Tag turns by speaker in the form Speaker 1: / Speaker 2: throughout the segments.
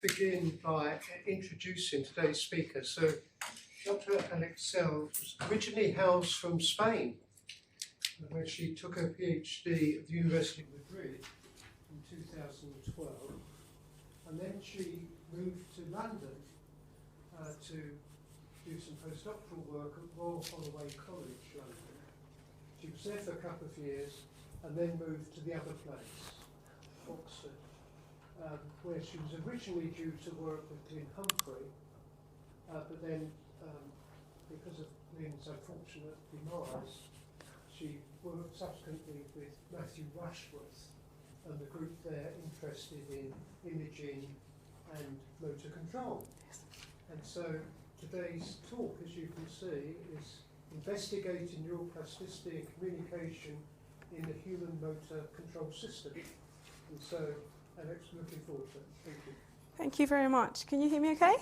Speaker 1: begin by introducing today's speaker. So, Dr. Alex Sel was originally housed from Spain, where she took her PhD at the University of Madrid in 2012, and then she moved to London to do some postdoctoral work at Royal Holloway College, London. She was there for a couple of years, and then moved to the other place, Oxford, where she was originally due to work with Glyn Humphrey, but then, because of Glyn's unfortunate demise, she worked subsequently with Matthew Rushworth and the group there interested in imaging and motor control. And so today's talk, as you can see, is investigating neuroplasticity and communication in the human motor control system. And so, Alex, looking forward to it. Thank you.
Speaker 2: Thank you very much. Can you hear me okay?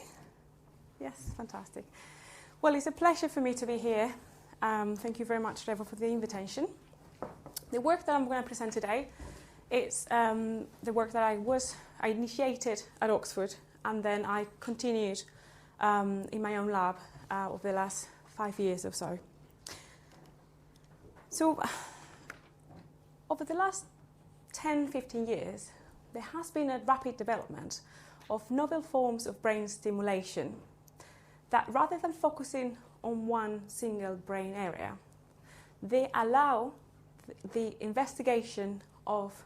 Speaker 2: Yes, fantastic. Well, it's a pleasure for me to be here. Thank you very much, Trevor, for the invitation. The work that I'm going to present today is the work that I initiated at Oxford, and then I continued in my own lab over the last 5 years or so. So, over the last 10, 15 years, there has been a rapid development of novel forms of brain stimulation that, rather than focusing on one single brain area, they allow the investigation of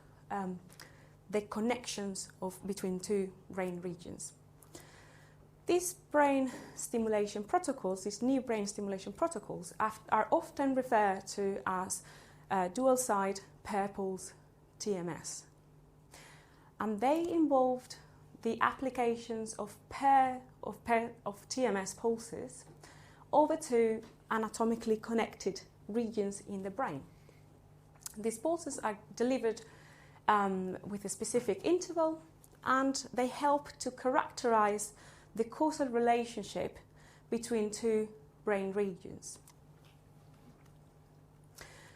Speaker 2: the connections between two brain regions. These brain stimulation protocols, these new brain stimulation protocols, are often referred to as dual-side pair pulse TMS. And they involved the applications of TMS pulses over to anatomically connected regions in the brain. These pulses are delivered with a specific interval, and they help to characterize the causal relationship between two brain regions.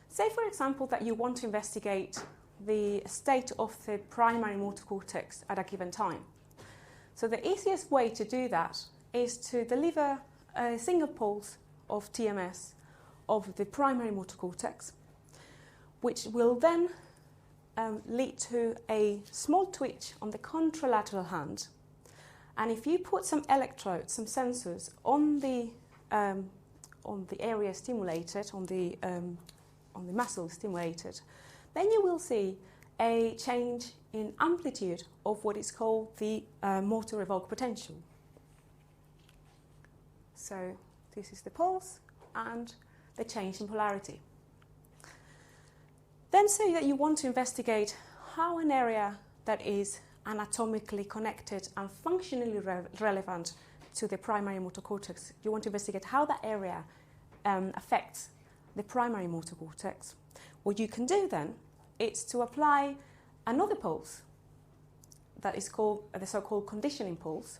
Speaker 2: Say, for example, that you want to investigate the state of the primary motor cortex at a given time. So the easiest way to do that is to deliver a single pulse of TMS of the primary motor cortex, which will then lead to a small twitch on the contralateral hand. And if you put some electrodes, some sensors on the area stimulated, on the muscle stimulated, then you will see a change in amplitude of what is called the motor evoked potential. So this is the pulse and the change in polarity. Then say that you want to investigate how an area that is anatomically connected and functionally relevant to the primary motor cortex, you want to investigate how that area affects the primary motor cortex. What you can do then is to apply another pulse that is called the so-called conditioning pulse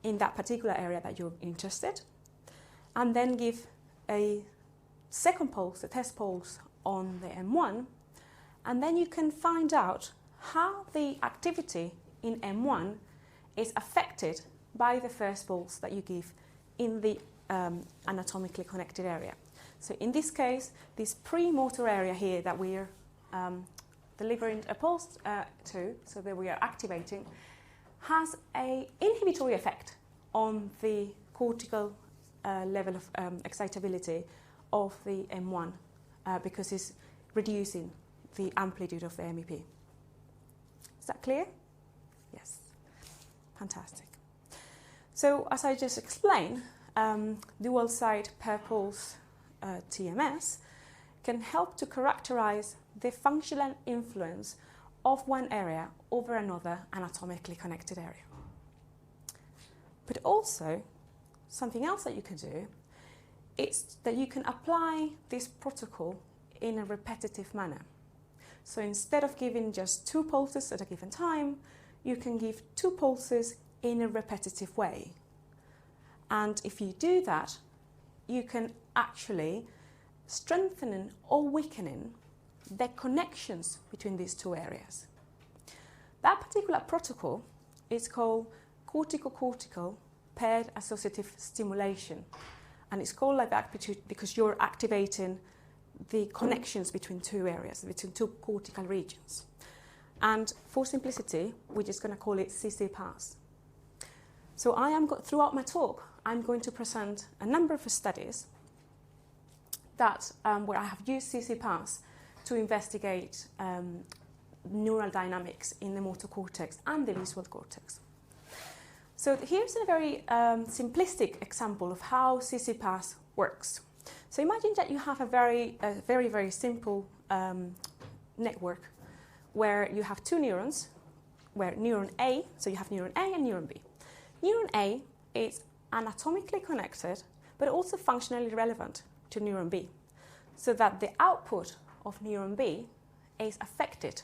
Speaker 2: in that particular area that you're interested, and then give a second pulse, a test pulse on the M1, and then you can find out how the activity in M1 is affected by the first pulse that you give in the anatomically connected area. So in this case, this premotor area here that we're delivering a pulse to, so that we are activating, has an inhibitory effect on the cortical level of excitability of the M1 because it's reducing the amplitude of the MEP. Is that clear? Yes. Fantastic. So as I just explained, dual-side pair pulse TMS can help to characterize the functional influence of one area over another anatomically connected area. But also, something else that you can do is that you can apply this protocol in a repetitive manner. So instead of giving just two pulses at a given time, you can give two pulses in a repetitive way. And if you do that, you can actually strengthen or weaken the connections between these two areas. That particular protocol is called cortico-cortical paired associative stimulation. And it's called like that because you're activating the connections between two areas, between two cortical regions. And for simplicity, we're just going to call it CC-PAS. So throughout my talk, I'm going to present a number of studies that where I have used CC-PAS to investigate neural dynamics in the motor cortex and the visual cortex. So here's a very simplistic example of how CC-PAS works. So imagine that you have a very simple network where you have two neurons, where neuron A, so you have neuron A and neuron B. Neuron A is anatomically connected, but also functionally relevant to neuron B, so that the output of neuron B is affected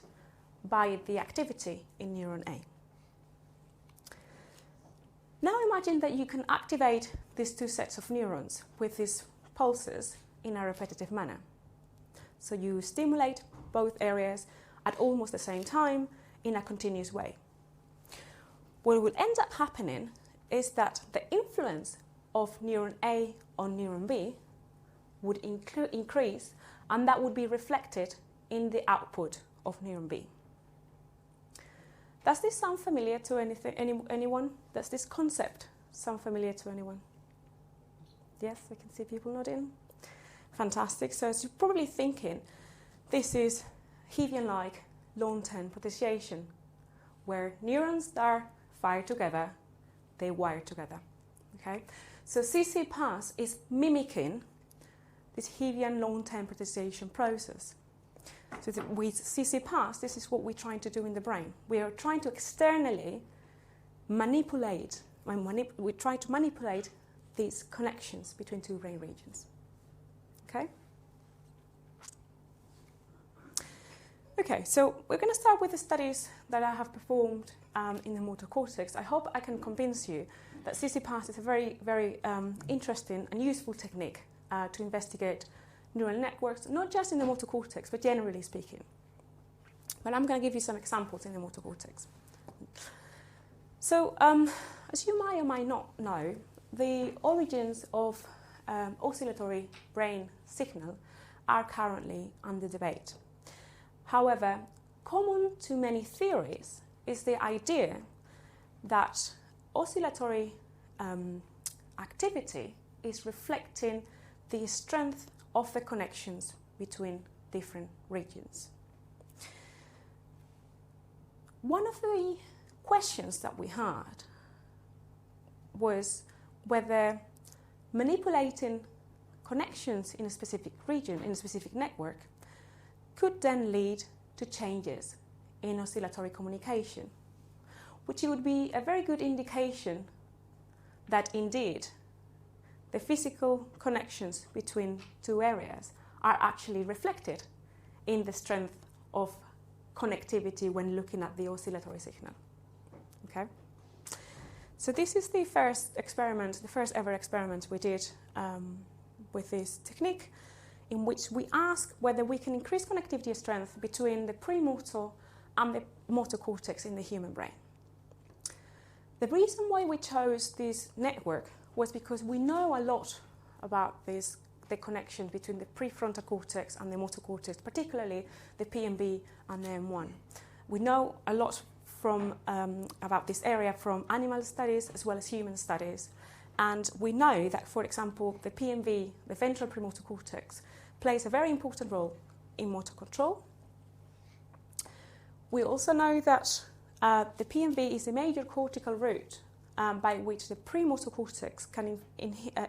Speaker 2: by the activity in neuron A. Now imagine that you can activate these two sets of neurons with these pulses in a repetitive manner. So you stimulate both areas at almost the same time in a continuous way. What will end up happening is that the influence of neuron A on neuron B would increase, and that would be reflected in the output of neuron B. Does this sound familiar to anyone? Does this concept sound familiar to anyone? Yes, I can see people nodding. Fantastic. So as you're probably thinking, this is Hebbian-like long-term potentiation, where neurons that are fired together, they wire together. Okay? So CC-PAS is mimicking this Hebbian long-term potentiation process. So with CC-PAS, this is what we're trying to do in the brain. We are trying to externally manipulate, we try to manipulate these connections between two brain regions. Okay? Okay, so we're going to start with the studies that I have performed in the motor cortex. I hope I can convince you that CC-PAS is a very interesting and useful technique to investigate neural networks, not just in the motor cortex, but generally speaking. But I'm going to give you some examples in the motor cortex. So, as you might or might not know, the origins of oscillatory brain signal are currently under debate. However, common to many theories is the idea that oscillatory activity is reflecting the strength of the connections between different regions. One of the questions that we had was whether manipulating connections in a specific region, in a specific network, could then lead to changes in oscillatory communication, which would be a very good indication that indeed the physical connections between two areas are actually reflected in the strength of connectivity when looking at the oscillatory signal. Okay? So this is the first experiment, the first ever experiment we did with this technique, in which we ask whether we can increase connectivity strength between the premotor and the motor cortex in the human brain. The reason why we chose this network was because we know a lot about the connection between the prefrontal cortex and the motor cortex, particularly the PMB and the M1. We know a lot about this area from animal studies as well as human studies. And we know that, for example, the PMV, the ventral premotor cortex, plays a very important role in motor control. We also know that the PMV is a major cortical route by which the premotor cortex can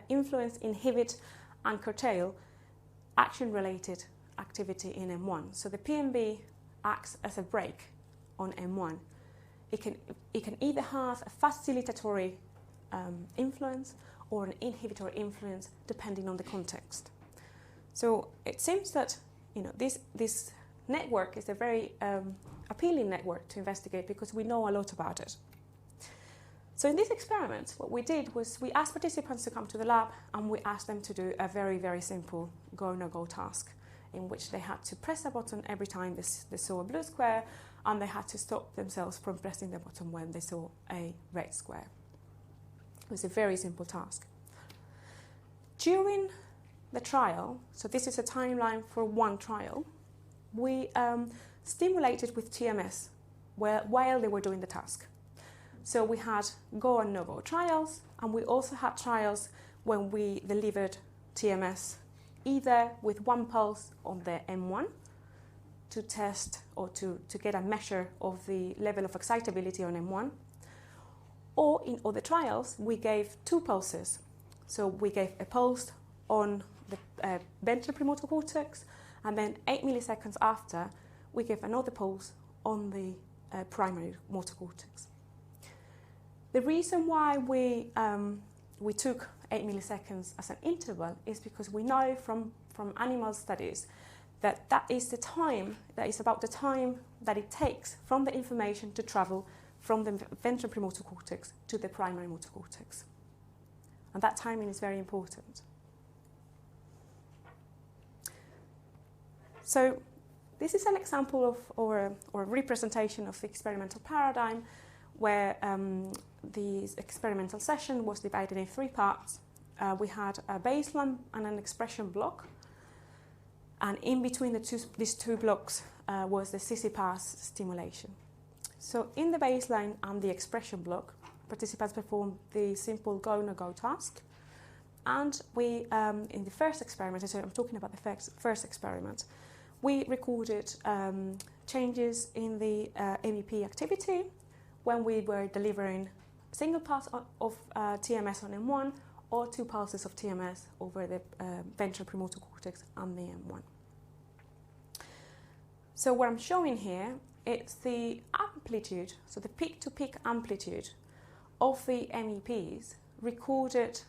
Speaker 2: influence, inhibit, and curtail action-related activity in M1. So the PMV acts as a brake on M1. It can either have a facilitatory influence or an inhibitory influence, depending on the context. So it seems that this network is a very appealing network to investigate because we know a lot about it. So in this experiment, what we did was we asked participants to come to the lab and we asked them to do a very simple go-no-go task in which they had to press a button every time they saw a blue square and they had to stop themselves from pressing the button when they saw a red square. It was a very simple task. During the trial, so this is a timeline for one trial, we stimulated with TMS while they were doing the task. So we had go and no-go trials, and we also had trials when we delivered TMS either with one pulse on the M1 to test or to get a measure of the level of excitability on M1, or in other trials we gave two pulses. So we gave a pulse on the ventral premotor cortex, and then 8 milliseconds after we gave another pulse on the primary motor cortex. The reason why we took 8 milliseconds as an interval is because we know from animal studies that is about the time that it takes from the information to travel from the ventral premotor cortex to the primary motor cortex. And that timing is very important. So this is an example of, or a representation of the experimental paradigm where the experimental session was divided in 3 parts. We had a baseline and an expression block, and in between these two blocks was the CC-pass stimulation. So in the baseline and the expression block, participants performed the simple go-no-go task, and we, in the first experiment, so I'm talking about the first experiment, we recorded changes in the MEP activity when we were delivering a single pass of TMS on M1 or 2 pulses of TMS over the ventral premotor cortex and the M1. So what I'm showing here, it's the amplitude, so the peak-to-peak amplitude of the MEPs recorded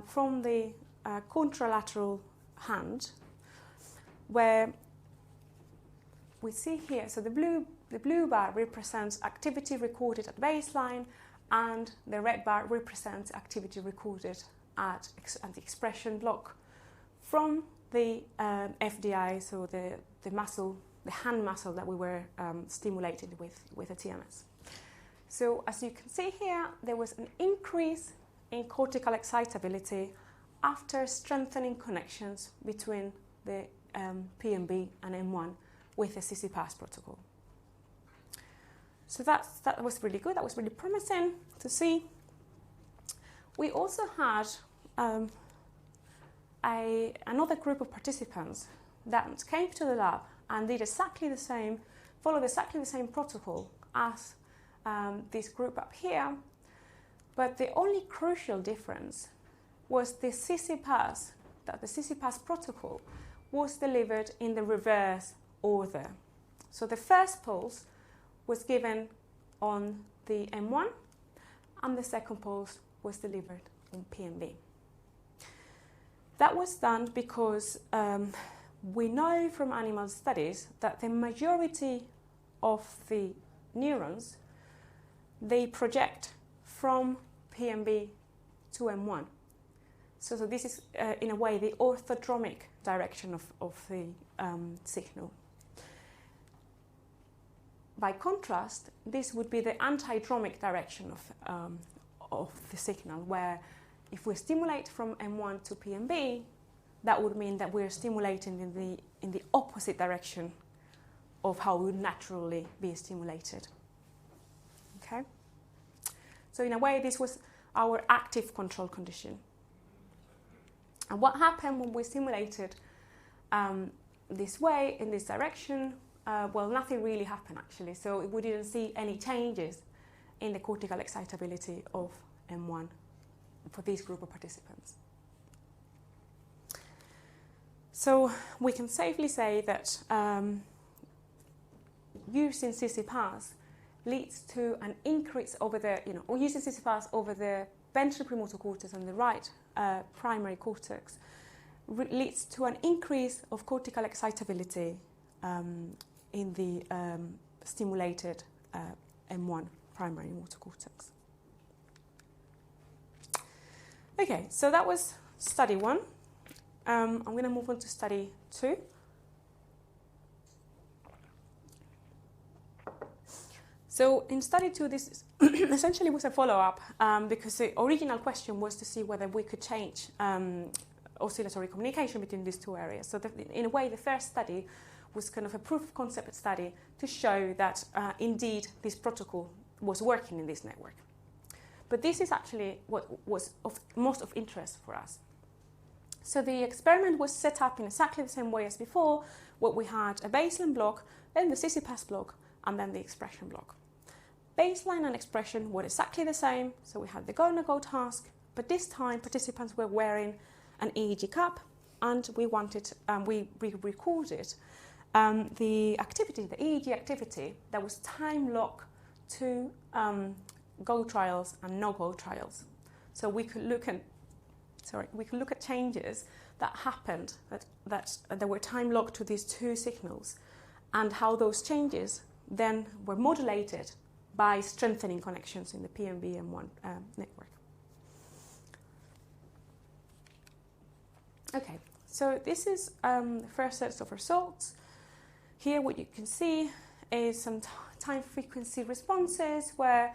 Speaker 2: from the contralateral hand, where we see here, so the blue bar represents activity recorded at baseline, and the red bar represents activity recorded at the expression block from the FDI, so the muscle, the hand muscle that we were stimulating with a TMS. So as you can see here, there was an increase in cortical excitability after strengthening connections between the PMB and M1 with the CC-pass protocol. So that was really good, that was really promising to see. We also had another group of participants that came to the lab and did exactly the same, followed exactly the same protocol as this group up here, but the only crucial difference was the CC-pass, that the CC-pass protocol was delivered in the reverse order. So the first pulse was given on the M1 and the second pulse was delivered on PMB. That was done because we know from animal studies that the majority of the neurons, they project from PMB to M1. So this is, in a way, the orthodromic direction of the signal. By contrast, this would be the antidromic direction of the signal, where if we stimulate from M1 to PMB, that would mean that we're stimulating in the opposite direction of how we would naturally be stimulated. Okay? So in a way, this was our active control condition. And what happened when we stimulated this way, in this direction? Well, nothing really happened actually. So we didn't see any changes in the cortical excitability of M1 for this group of participants. So we can safely say that using CC-pass leads to an increase over the, or using CC-pass over the ventral premotor cortex and the right primary cortex leads to an increase of cortical excitability in the stimulated M1 primary motor cortex. Okay, so that was study 1. I'm going to move on to study 2. So in study 2, this essentially was a follow-up because the original question was to see whether we could change oscillatory communication between these two areas. So in a way, the first study was kind of a proof of concept study to show that indeed this protocol was working in this network. But this is actually what was of most of interest for us. So the experiment was set up in exactly the same way as before, where we had a baseline block, then the CC-pass block, and then the expression block. Baseline and expression were exactly the same, so we had the go-no-go task, but this time participants were wearing an EEG cap, and we recorded the activity, the EEG activity, that was time locked to go trials and no-go trials. So we could look at changes that happened, that were time locked to these two signals, and how those changes then were modulated by strengthening connections in the PMB-M1 network. Okay, so this is the first set of results. Here what you can see is some time frequency responses where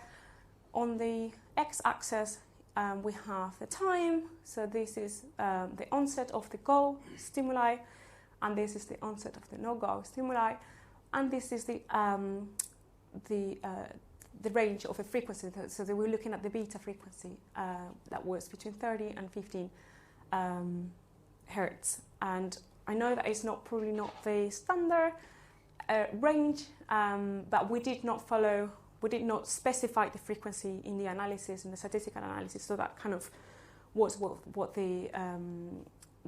Speaker 2: on the x-axis we have the time, so this is the onset of the go stimuli, and this is the onset of the no-go stimuli, and this is the range of a frequency. So they were looking at the beta frequency that was between 30 and 15 hertz. And I know that it's probably not the standard range, but we did not specify the frequency in the analysis, in the statistical analysis, so that kind of was what the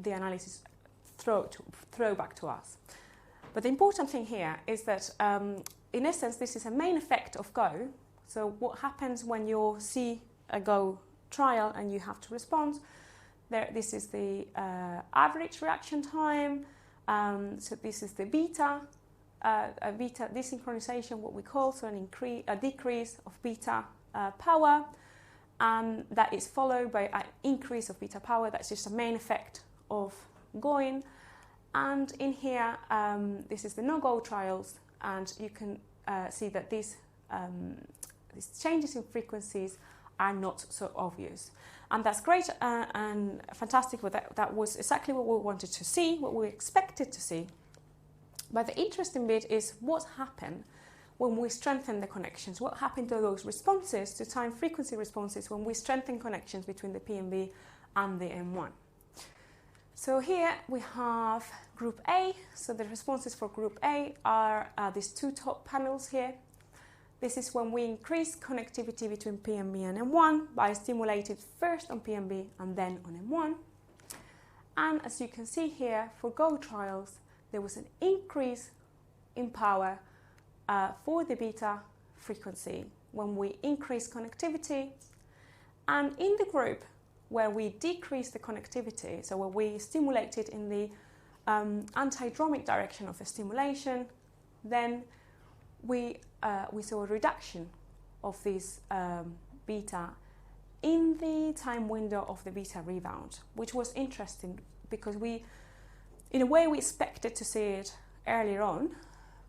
Speaker 2: analysis throw back to us. But the important thing here is that, in essence, this is a main effect of Go. So what happens when you see a Go trial and you have to respond? This is the average reaction time. So this is the beta desynchronization, what we call, so a decrease of beta power, and that is followed by an increase of beta power. That's just a main effect of going. And in here, this is the no-go trials, and you can see that these changes in frequencies are not so obvious. And that's great and fantastic, but that was exactly what we wanted to see, what we expected to see. But the interesting bit is what happened when we strengthen the connections. What happened to those responses, to time frequency responses, when we strengthen connections between the PMB and the M1. So here we have group A. So the responses for group A are these two top panels here. This is when we increase connectivity between PMB and M1 by stimulating first on PMB and then on M1. And as you can see here, for Go trials, there was an increase in power for the beta frequency when we increase connectivity. And in the group where we decrease the connectivity, so where we stimulate it in the antidromic direction of the stimulation, then we saw a reduction of this beta in the time window of the beta rebound, which was interesting because in a way we expected to see it earlier on,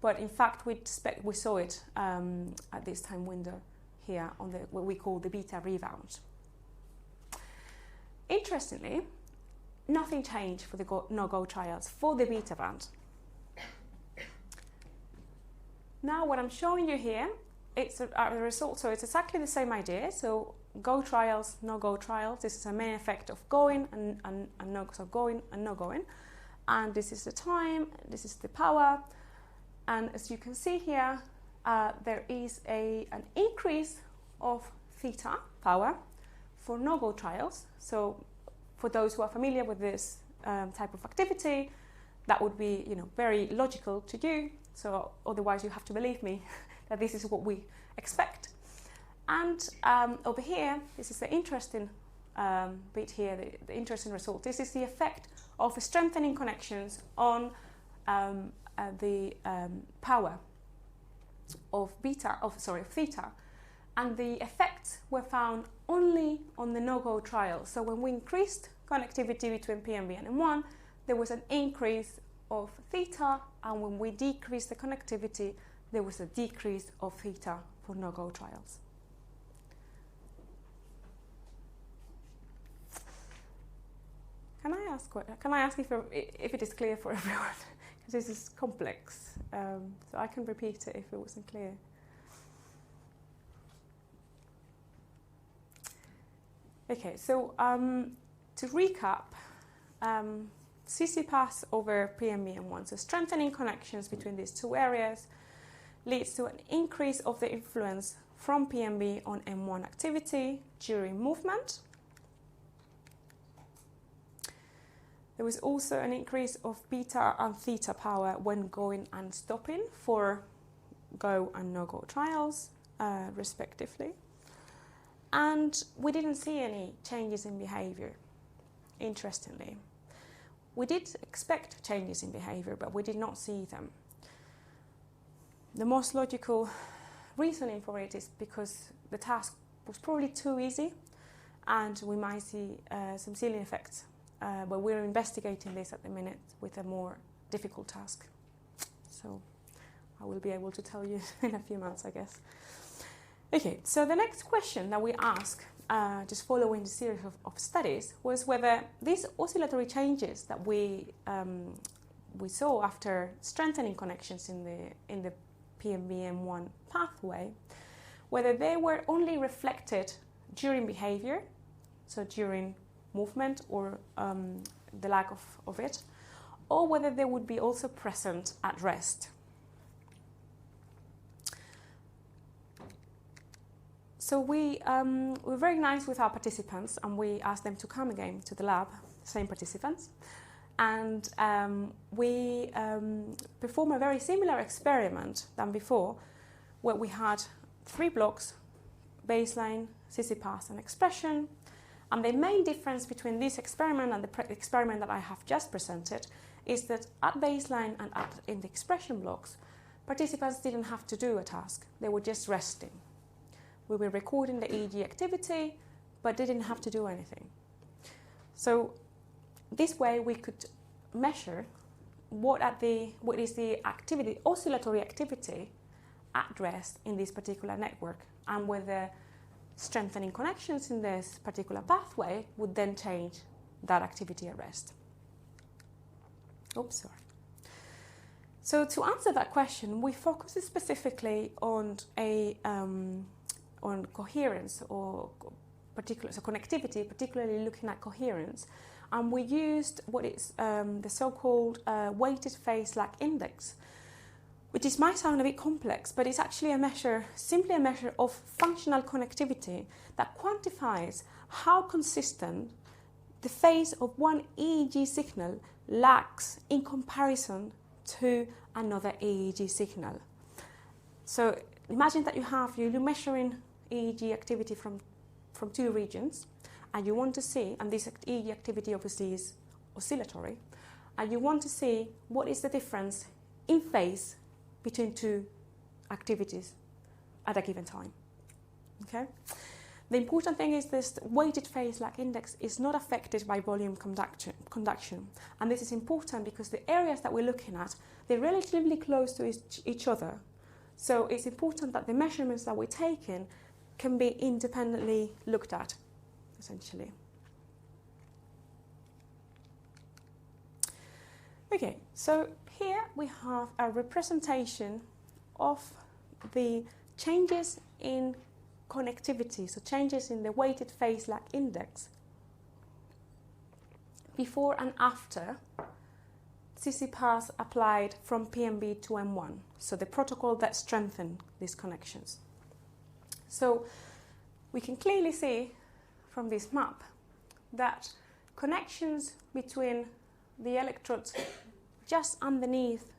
Speaker 2: but in fact we saw it at this time window here on what we call the beta rebound. Interestingly, nothing changed for the no-go trials for the beta band. Now what I'm showing you here, it's a result, so it's exactly the same idea. So Go trials, no-go trials, this is a main effect of going and no, so going and no going. And this is the time, this is the power. And as you can see here, there is an increase of theta power for no-go trials. So for those who are familiar with this type of activity, that would be very logical to do. So otherwise you have to believe me that this is what we expect. And over here, this is the interesting bit here, the interesting result. This is the effect of strengthening connections on the power of theta. And the effects were found only on the no-go trial. So when we increased connectivity between PMB and M1, there was an increase of theta, and when we decreased the connectivity, there was a decrease of theta for no-go trials. Can I ask if it is clear for everyone? Because this is complex, so I can repeat it if it wasn't clear. Okay, so to recap, CC-pass over PMB-M1, so strengthening connections between these two areas leads to an increase of the influence from PMB on M1 activity during movement. There was also an increase of beta and theta power when going and stopping for go and no-go trials, respectively. And we didn't see any changes in behavior, interestingly. We did expect changes in behavior, but we did not see them. The most logical reasoning for it is because the task was probably too easy, and we might see some ceiling effects. But we're investigating this at the minute with a more difficult task. So I will be able to tell you in a few months, I guess. Okay, so the next question that we asked, just following the series of studies, was whether these oscillatory changes that we saw after strengthening connections in the PMB-M1 pathway, whether they were only reflected during behavior, so during movement or the lack of it, or whether they would be also present at rest. So we were very nice with our participants, and we asked them to come again to the lab, same participants, and we performed a very similar experiment than before, where we had 3 blocks: baseline, CC-pass, and expression. And the main difference between this experiment and the experiment that I have just presented is that at baseline and in the expression blocks, participants didn't have to do a task. They were just resting. We were recording the EEG activity, but they didn't have to do anything. So this way we could measure what is the activity, oscillatory activity at rest in this particular network, and whether strengthening connections in this particular pathway would then change that activity at rest. Oops, sorry. So to answer that question, we focused specifically on on coherence or connectivity, particularly looking at coherence, and we used what is the so-called weighted phase lag index, which might sound a bit complex, but it's actually simply a measure of functional connectivity that quantifies how consistent the phase of one EEG signal lags in comparison to another EEG signal. So imagine that you're measuring EEG activity from 2 regions, and you want to see, and this EEG activity obviously is oscillatory, and you want to see what is the difference in phase between 2 activities at a given time. Okay? The important thing is this weighted phase lag index is not affected by volume conduction. And this is important because the areas that we're looking at, they're relatively close to each other. So it's important that the measurements that we're taking can be independently looked at, essentially. Okay, so here we have a representation of the changes in connectivity, so changes in the weighted phase lag index before and after CC-pass applied from PMB to M1, so the protocol that strengthened these connections. So we can clearly see from this map that connections between the electrodes just underneath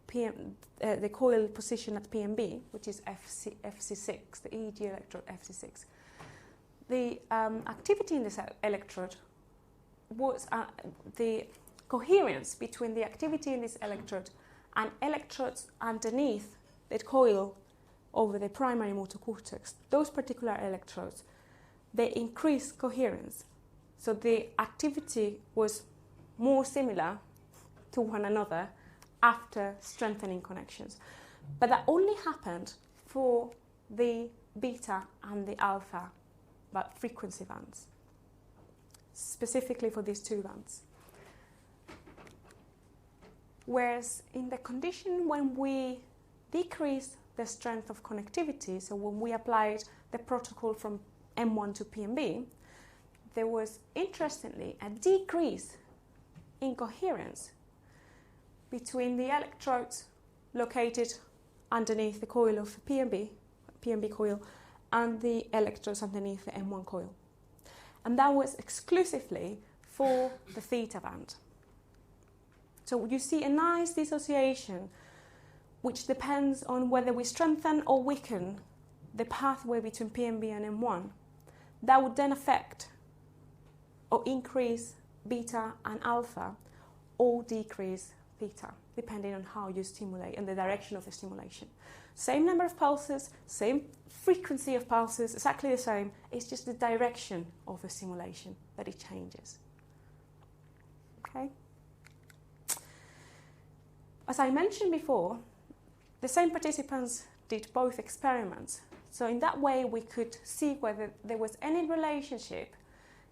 Speaker 2: the coil position at PMB, which is FC6, the EEG electrode FC6. The activity in this electrode was the coherence between the activity in this electrode and electrodes underneath the coil over the primary motor cortex. Those particular electrodes, they increase coherence. So the activity was more similar to one another after strengthening connections. But that only happened for the beta and the alpha, but frequency bands, specifically for these two bands. Whereas in the condition when we decrease the strength of connectivity, so when we applied the protocol from M1 to PMB, there was, interestingly, a decrease in coherence between the electrodes located underneath the coil of the PMB coil, and the electrodes underneath the M1 coil. And that was exclusively for the theta band. So you see a nice dissociation, which depends on whether we strengthen or weaken the pathway between PMB and M1. That would then affect or increase beta and alpha, or decrease theta, depending on how you stimulate and the direction of the stimulation. Same number of pulses, same frequency of pulses, exactly the same. It's just the direction of the stimulation that it changes. Okay? As I mentioned before, the same participants did both experiments. So in that way, we could see whether there was any relationship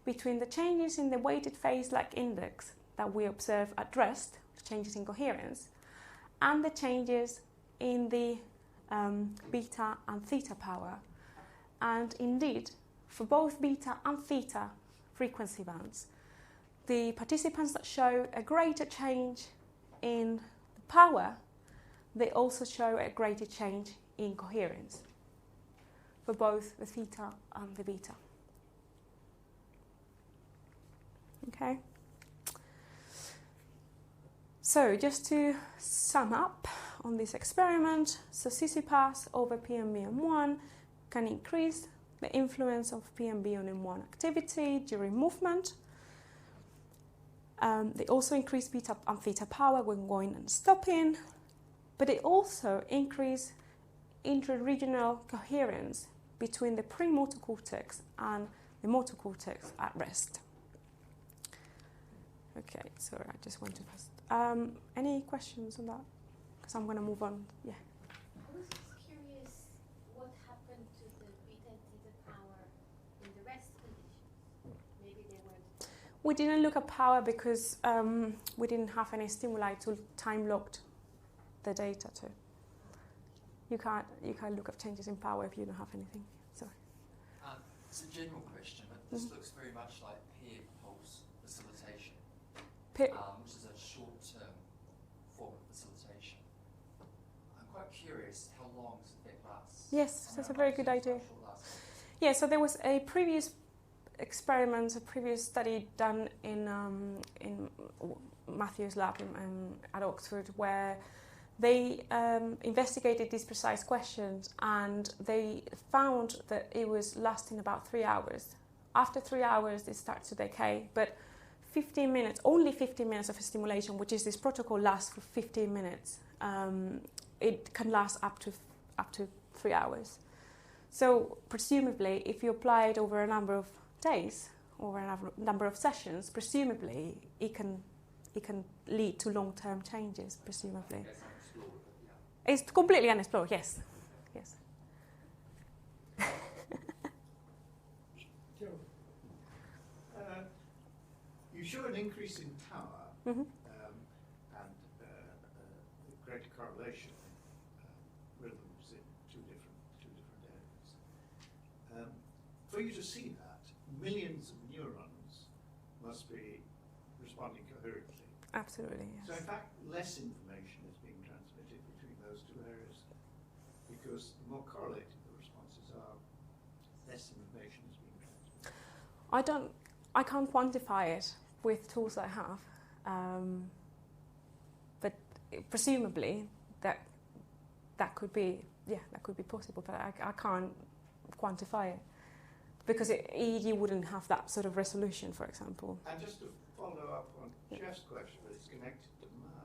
Speaker 2: between the changes in the weighted phase-lag index that we observe at rest, the changes in coherence, and the changes in the beta and theta power. And indeed, for both beta and theta frequency bands, the participants that show a greater change in the power, they also show a greater change in coherence for both the theta and the beta. Okay. So just to sum up on this experiment, so CC-pass over PMB-M1 can increase the influence of PMB on M1 activity during movement. They also increase beta and theta power when going and stopping, but they also increase intra-regional coherence between the premotor cortex and the motor cortex at rest. Okay, sorry, I just want to pass. Any questions on that? Because I'm going to move on. Yeah.
Speaker 3: I was just curious what happened to the beta and theta power in the rest conditions. Maybe they weren't.
Speaker 2: We didn't look at power because we didn't have any stimuli to time locked the data to. You can't look at changes in power if you don't have anything. Sorry.
Speaker 4: It's a general question, but this looks very much like paired pulse facilitation, which is a short-term form of facilitation. I'm quite curious how long does that last?
Speaker 2: Yes, that's a very good idea. Yeah, so there was a previous experiment, a previous study done in Matthew's lab at Oxford, where they investigated these precise questions, and they found that it was lasting about 3 hours. After 3 hours, it starts to decay, but 15 minutes, only 15 minutes of stimulation, which is this protocol, lasts for 15 minutes. It can last up to 3 hours. So presumably, if you apply it over a number of days, over a number of sessions, presumably it can lead to long-term changes, presumably. It's completely unexplored, yes. Yes.
Speaker 5: You show an increase in power and greater correlation rhythms in two different areas. For you to see that, millions of neurons must be responding coherently.
Speaker 2: Absolutely, yes.
Speaker 5: So in fact, less information is being transmitted between those two areas, because the more correlated the responses are, less information is being transmitted.
Speaker 2: I can't quantify it with tools I have, but presumably that could be possible, but I can't quantify it because EEG wouldn't have that sort of resolution, for example.
Speaker 5: And just to follow up on Jeff's question, but it's connected to mine.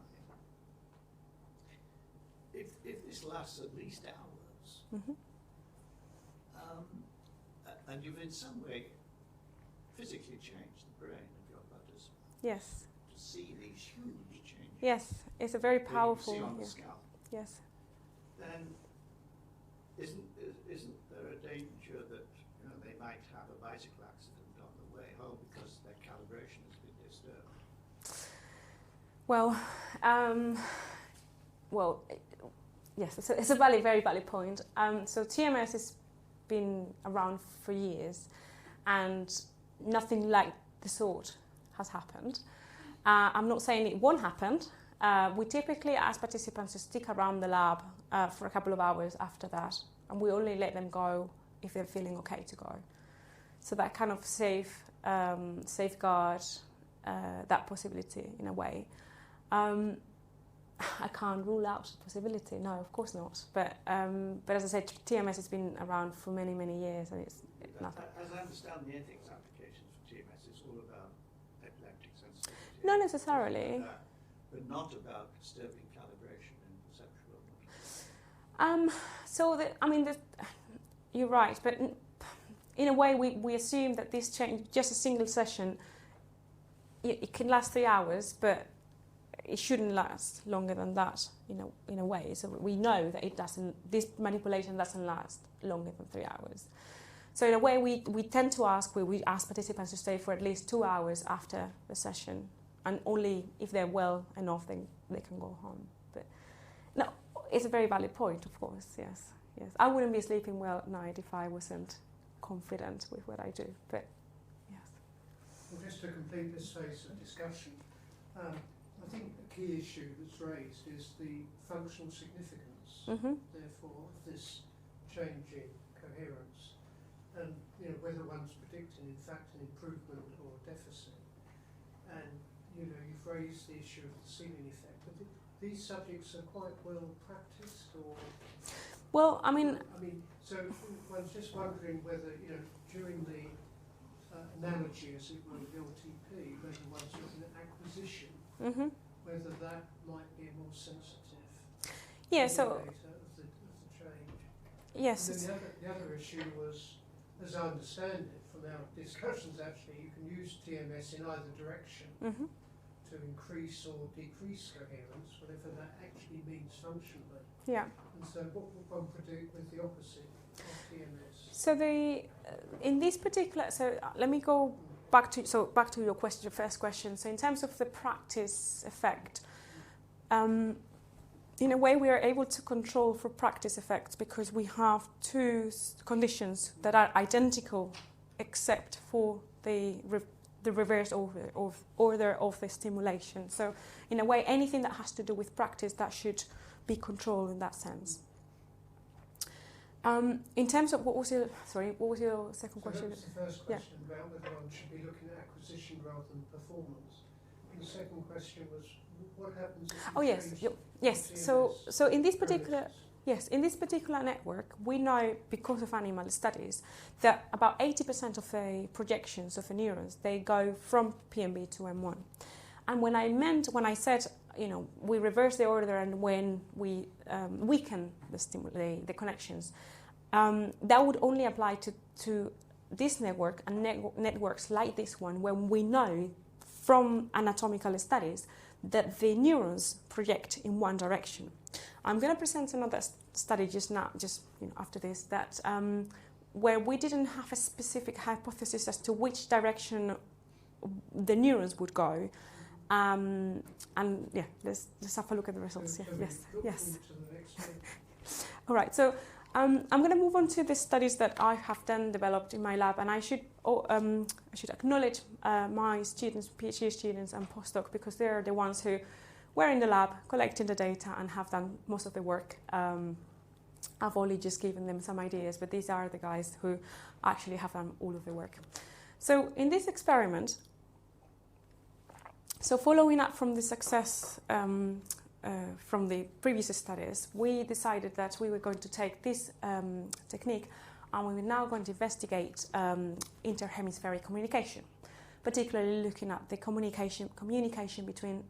Speaker 5: If this lasts at least hours, and you've in some way physically changed the brain of your participant,
Speaker 2: yes,
Speaker 5: to see these huge changes,
Speaker 2: yes, it's a very powerful.
Speaker 5: you see on the
Speaker 2: Yeah.
Speaker 5: scalp,
Speaker 2: Yes.
Speaker 5: then Isn't there a danger that they might have a bicycle accident on the way home because their calibration has been disturbed?
Speaker 2: Well, yes, it's a very valid point. So TMS has been around for years, and nothing like the sort has happened. I'm not saying it won't happen. We typically ask participants to stick around the lab for a couple of hours after that, and we only let them go if they're feeling okay to go. So that kind of safeguard that possibility in a way. I can't rule out the possibility. No, of course not. But as I said, TMS has been around for many years, and it's nothing.
Speaker 5: As I understand, the ethics applications for TMS is all about epileptic sensitivity.
Speaker 2: Not necessarily.
Speaker 5: But not about disturbing calibration and perceptual.
Speaker 2: You're right, but in a way, we assume that this change, just a single session, it can last 3 hours, but it shouldn't last longer than that, in a way. So we know that this manipulation doesn't last longer than 3 hours. So in a way, we tend to ask participants to stay for at least 2 hours after the session, and only if they're well enough, then they can go home. But no, it's a very valid point, of course. Yes. I wouldn't be sleeping well at night if I wasn't confident with what I do. But yes.
Speaker 1: Well, just to complete this phase of discussion, I think the key issue that's raised is the functional significance, therefore, of this change in coherence, and whether one's predicting, in fact, an improvement or a deficit. And you've raised the issue of the ceiling effect. But these subjects are quite well practiced, or?
Speaker 2: Well,
Speaker 1: so one's just wondering whether, during the analogy, as it were, with LTP, whether one's looking at acquisition, whether that might be a more sensitive indicator of the change.
Speaker 2: Yes.
Speaker 1: And then the other issue was, as I understand it from our discussions, actually, you can use TMS in either direction to increase or decrease coherence, whatever that actually means functionally.
Speaker 2: Yeah.
Speaker 1: And so what would one predict with the opposite of TMS?
Speaker 2: So in this particular, let me go back to your question, your first question. So in terms of the practice effect, in a way we are able to control for practice effects because we have two conditions that are identical except for the reverse order of the stimulation. So in a way, anything that has to do with practice, that should be controlled in that sense. In terms of what was your second question?
Speaker 1: That was the first question about whether one should be looking at acquisition rather than performance. And the second question was what happens if
Speaker 2: yes. So in this particular network, we know because of animal studies that about 80% of the projections of the neurons, they go from PMB to M1. And when I said we reverse the order and when we weaken the connections, that would only apply to this network and networks like this one, when we know from anatomical studies that the neurons project in one direction. I'm going to present another study just after this, that where we didn't have a specific hypothesis as to which direction the neurons would go. Let's have a look at the results. Yes. All right. So I'm going to move on to the studies that I have then developed in my lab, and I should acknowledge my students, PhD students, and postdoc, because they're the ones who were in the lab collecting the data and have done most of the work. I've only just given them some ideas, but these are the guys who actually have done all of the work. So in this experiment. So following up from the success from the previous studies, we decided that we were going to take this technique and we were now going to investigate interhemispheric communication, particularly looking at the communication between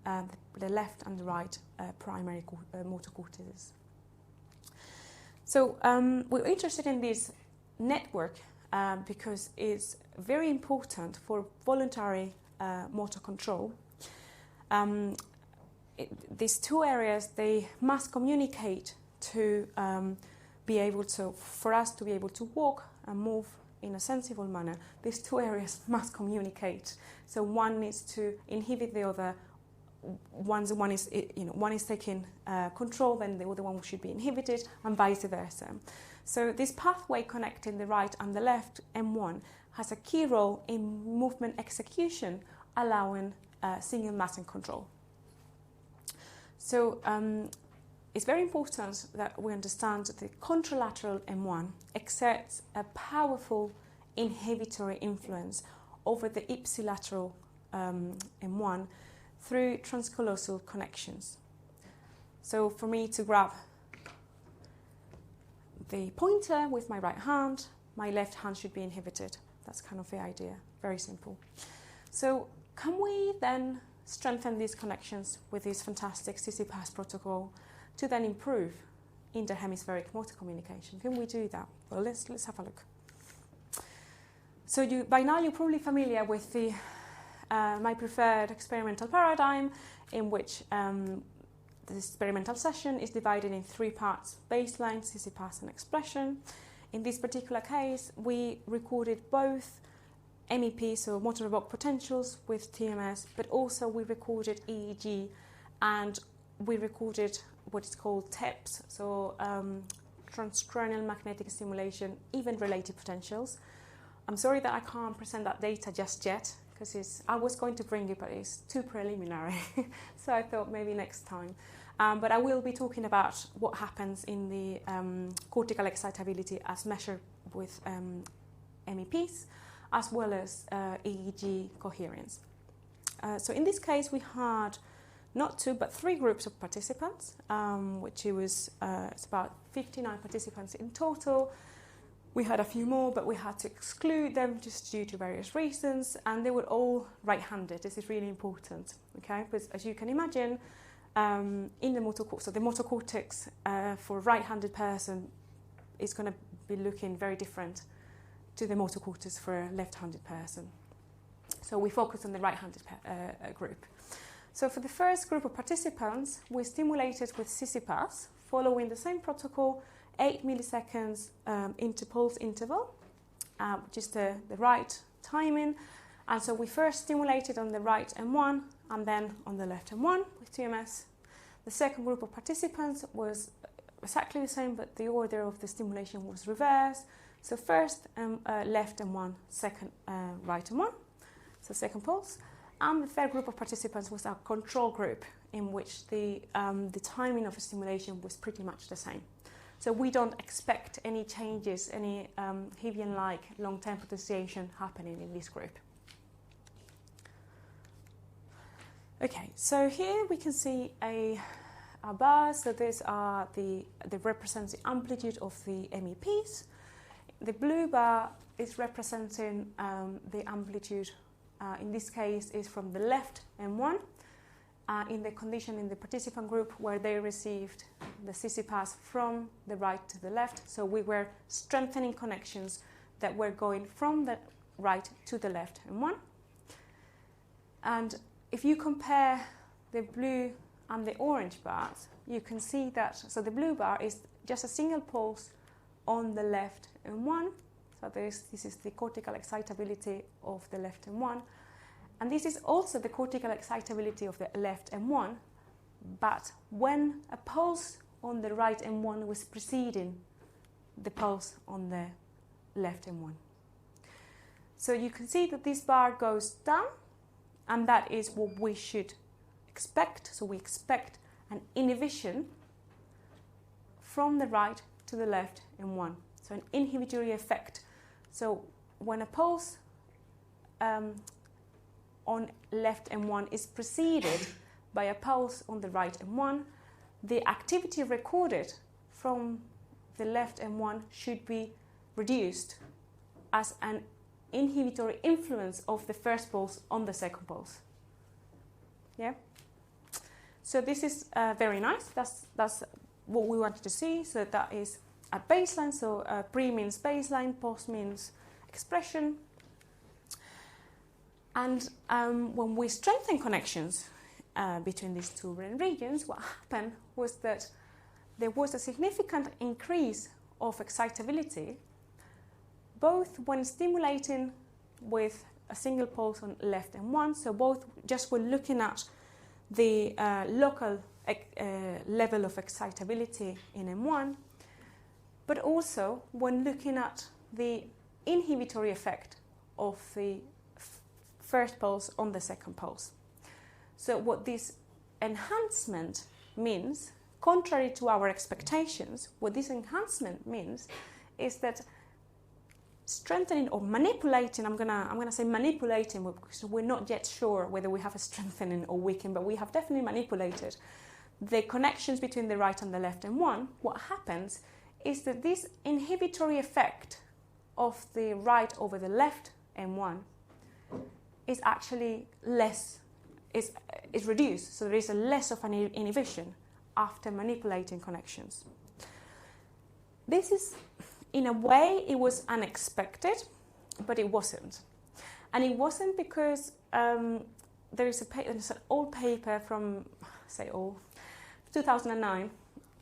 Speaker 2: the left and the right primary motor cortices. So we're interested in this network because it's very important for voluntary motor control. These two areas, they must communicate to for us to be able to walk and move in a sensible manner, these two areas must communicate. So one needs to inhibit the other. Once one is taking control, then the other one should be inhibited, and vice versa. So this pathway connecting the right and the left M1 has a key role in movement execution, allowing single mass and control. So it's very important that we understand that the contralateral M1 exerts a powerful inhibitory influence over the ipsilateral M1 through transcallosal connections. So for me to grab the pointer with my right hand, my left hand should be inhibited. That's kind of the idea, very simple. So can we then strengthen these connections with this fantastic CC-pass protocol to then improve interhemispheric motor communication? Can we do that? Well, let's have a look. So by now you're probably familiar with the my preferred experimental paradigm, in which the experimental session is divided in 3 parts: baseline, CC-pass, and expression. In this particular case, we recorded both MEPs, so motor evoked potentials, with TMS, but also we recorded EEG, and we recorded what is called TEPS, so transcranial magnetic stimulation, event-related potentials. I'm sorry that I can't present that data just yet, because I was going to bring it, but it's too preliminary. So I thought maybe next time. But I will be talking about what happens in the cortical excitability as measured with MEPs, as well as EEG coherence. So in this case, we had not 2, but 3 groups of participants, which it's about 59 participants in total. We had a few more, but we had to exclude them just due to various reasons, and they were all right-handed. This is really important, okay? Because as you can imagine, in the motor cortex for a right-handed person is going to be looking very different to the motor cortex for a left-handed person. So we focus on the right-handed group. So for the first group of participants, we stimulated with CC-pass, following the same protocol, 8 milliseconds pulse interval, which is the right timing. And so we first stimulated on the right M1 and then on the left M1 with TMS. The second group of participants was exactly the same, but the order of the stimulation was reversed. So first left M1, second right M1, so second pulse. And the third group of participants was our control group, in which the timing of the stimulation was pretty much the same. So we don't expect any changes, any Hebbian-like long-term potentiation happening in this group. Okay, so here we can see a bar. So these are the represents the amplitude of the MEPs. The blue bar is representing the amplitude. In this case, is from the left M1. In the condition in the participant group where they received the CC-pass from the right to the left. So we were strengthening connections that were going from the right to the left M1. And if you compare the blue and the orange bars, you can see that, so the blue bar is just a single pulse on the left M1. So this is the cortical excitability of the left M1. And this is also the cortical excitability of the left M1, but when a pulse on the right M1 was preceding the pulse on the left M1. So you can see that this bar goes down, and that is what we should expect. So we expect an inhibition from the right to the left M1, so an inhibitory effect. So when a pulse on left M1 is preceded by a pulse on the right M1, the activity recorded from the left M1 should be reduced as an inhibitory influence of the first pulse on the second pulse. Yeah? So this is very nice. That's what we wanted to see. So that is at baseline. So pre means baseline, post means expression. And when we strengthen connections between these two brain regions, what happened was that there was a significant increase of excitability, both when stimulating with a single pulse on left M1, so both just when looking at the local level of excitability in M1, but also when looking at the inhibitory effect of the first pulse on the second pulse. So what this enhancement means, contrary to our expectations, what this enhancement means is that strengthening or manipulating, I'm gonna say manipulating, because we're not yet sure whether we have a strengthening or weakening, but we have definitely manipulated the connections between the right and the left M1. What happens is that this inhibitory effect of the right over the left M1 is actually less, is reduced, so there is a less of an inhibition after manipulating connections. This is, in a way, it was unexpected, but it wasn't. And it wasn't because there's an old paper from, say old, 2009,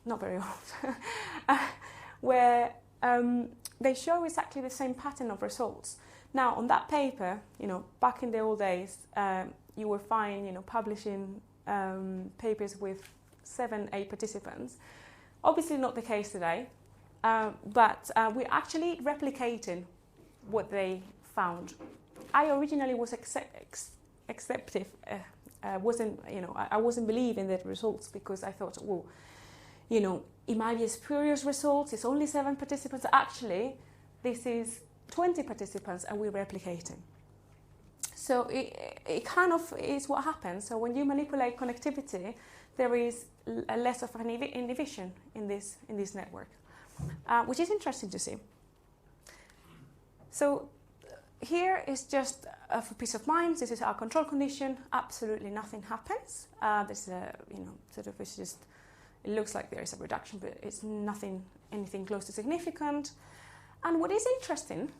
Speaker 2: not very old, where they show exactly the same pattern of results. Now, on that paper, back in the old days, you were fine, publishing papers with 7-8 participants. Obviously not the case today, but we're actually replicating what they found. I originally was acceptive, I wasn't believing the results because I thought, well, it might be a spurious results, it's only 7 participants. Actually, this is 20 participants and we're replicating. So it kind of is what happens. So when you manipulate connectivity, there is a less of an inhibition in this network, which is interesting to see. So here is just for peace of mind. This is our control condition. Absolutely nothing happens. This is it's just, it looks like there is a reduction, but it's anything close to significant. And what is interesting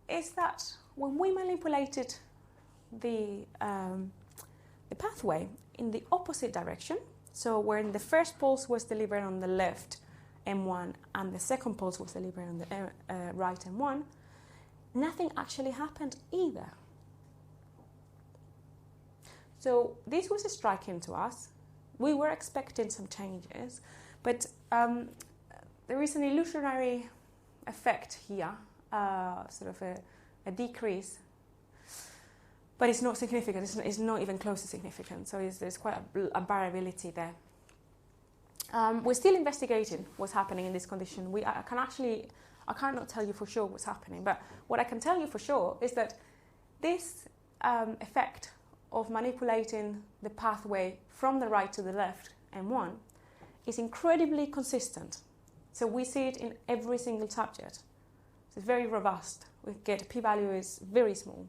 Speaker 2: is that when we manipulated the pathway in the opposite direction, so when the first pulse was delivered on the left M1 and the second pulse was delivered on the right M1, nothing actually happened either. So this was striking to us. We were expecting some changes, but there is an illusionary effect here, sort of a decrease, but it's not significant. It's not even close to significant. So there's quite a variability there. We're still investigating what's happening in this condition. I cannot tell you for sure what's happening, but what I can tell you for sure is that this effect of manipulating the pathway from the right to the left M1 is incredibly consistent. So we see it in every single subject. So it's very robust. We get p-value is very small.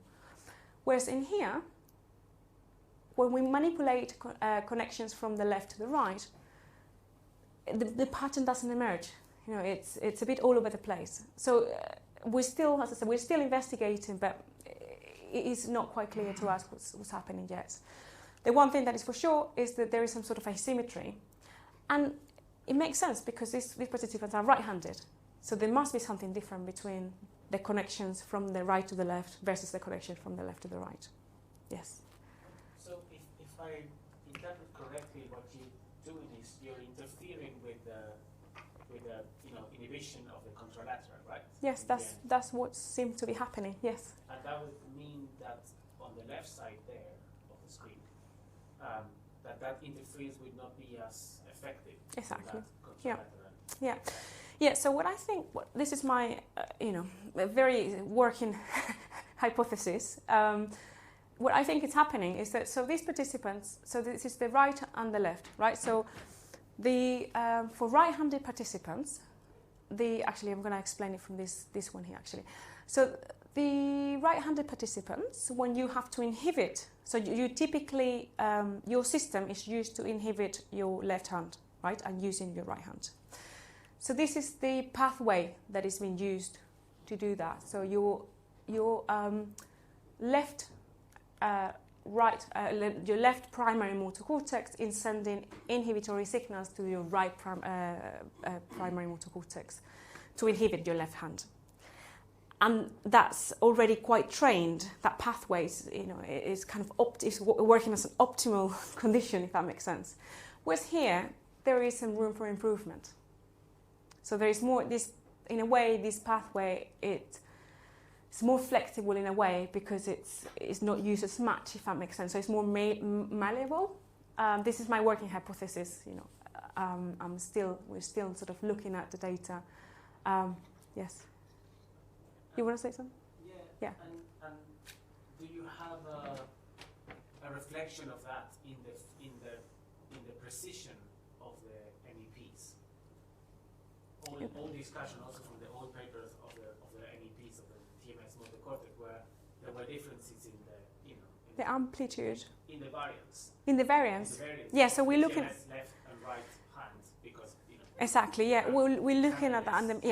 Speaker 2: Whereas in here, when we manipulate connections from the left to the right, the pattern doesn't emerge. It's a bit all over the place. So we're still, as I said, we're still investigating, but it is not quite clear to us what's happening yet. The one thing that is for sure is that there is some sort of asymmetry. And it makes sense because these participants are right-handed. So there must be something different between the connections from the right to the left versus the connection from the left to the right. Yes?
Speaker 6: So if I interpret correctly, what you're doing is you're interfering with the inhibition of the contralateral, right?
Speaker 2: Yes, that's what seems to be happening, yes.
Speaker 6: And that would mean that on the left side there of the screen, that interference would not be as effective.
Speaker 2: Exactly. Yeah. So what I think, this is my, a very working hypothesis. What I think is happening is that these participants, so this is the right and the left, right? So for right-handed participants, actually I'm going to explain it from this one here actually. So the right-handed participants, when you have to inhibit, so you typically, your system is used to inhibit your left hand, right, and using your right hand. So this is the pathway that is being used to do that. So your left primary motor cortex is sending inhibitory signals to your right primary motor cortex. to inhibit your left hand. And that's already quite trained. That pathway is kind of is working as an optimal condition, if that makes sense. Whereas here, there is some room for improvement. So there is more, in a way, this pathway, it's more flexible in a way because it's not used as much, if that makes sense. So it's more malleable. This is my working hypothesis. We're still sort of looking at the data. Yes. You want to say something? Yeah.
Speaker 6: And do you have a reflection of that in the precision of the MEPs? All discussion also from the old papers of the MEPs of the TMS motor-cortex, where there were differences in the
Speaker 2: the amplitude.
Speaker 6: In the variance.
Speaker 2: In the variance. Yeah. So we're looking
Speaker 6: left and right hand because
Speaker 2: exactly. Yeah. We're looking at that, and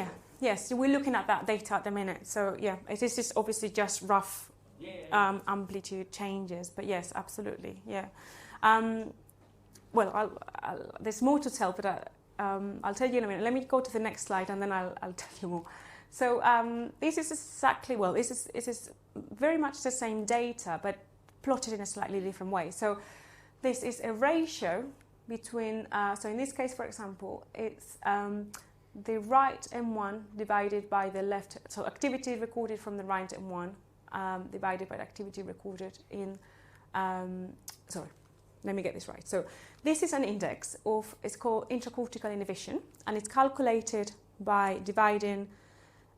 Speaker 2: yes, we're looking at that data at the minute. So yeah, this is obviously just rough amplitude changes, but yes, absolutely, yeah. Well, there's more to tell, but I'll tell you in a minute. Let me go to the next slide, and then I'll tell you more. So this is exactly this is very much the same data, but plotted in a slightly different way. So this is a ratio between. So in this case, for example, it's the right M1 divided by the left, so activity recorded from the right M1 divided by the activity recorded in, sorry, let me get this right. So this is an index of, it's called intracortical inhibition, and it's calculated by dividing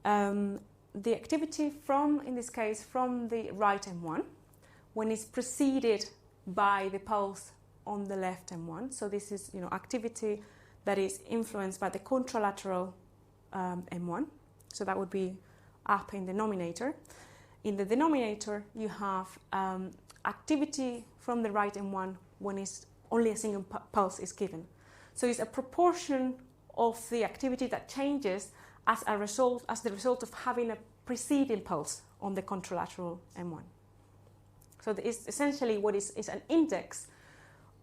Speaker 2: the activity from, in this case, from the right M1 when it's preceded by the pulse on the left M1. So this is, activity that is influenced by the contralateral M1. So that would be up in the denominator. In the denominator, you have activity from the right M1 when it's only a single pulse is given. So it's a proportion of the activity that changes as the result of having a preceding pulse on the contralateral M1. So it's essentially what is an index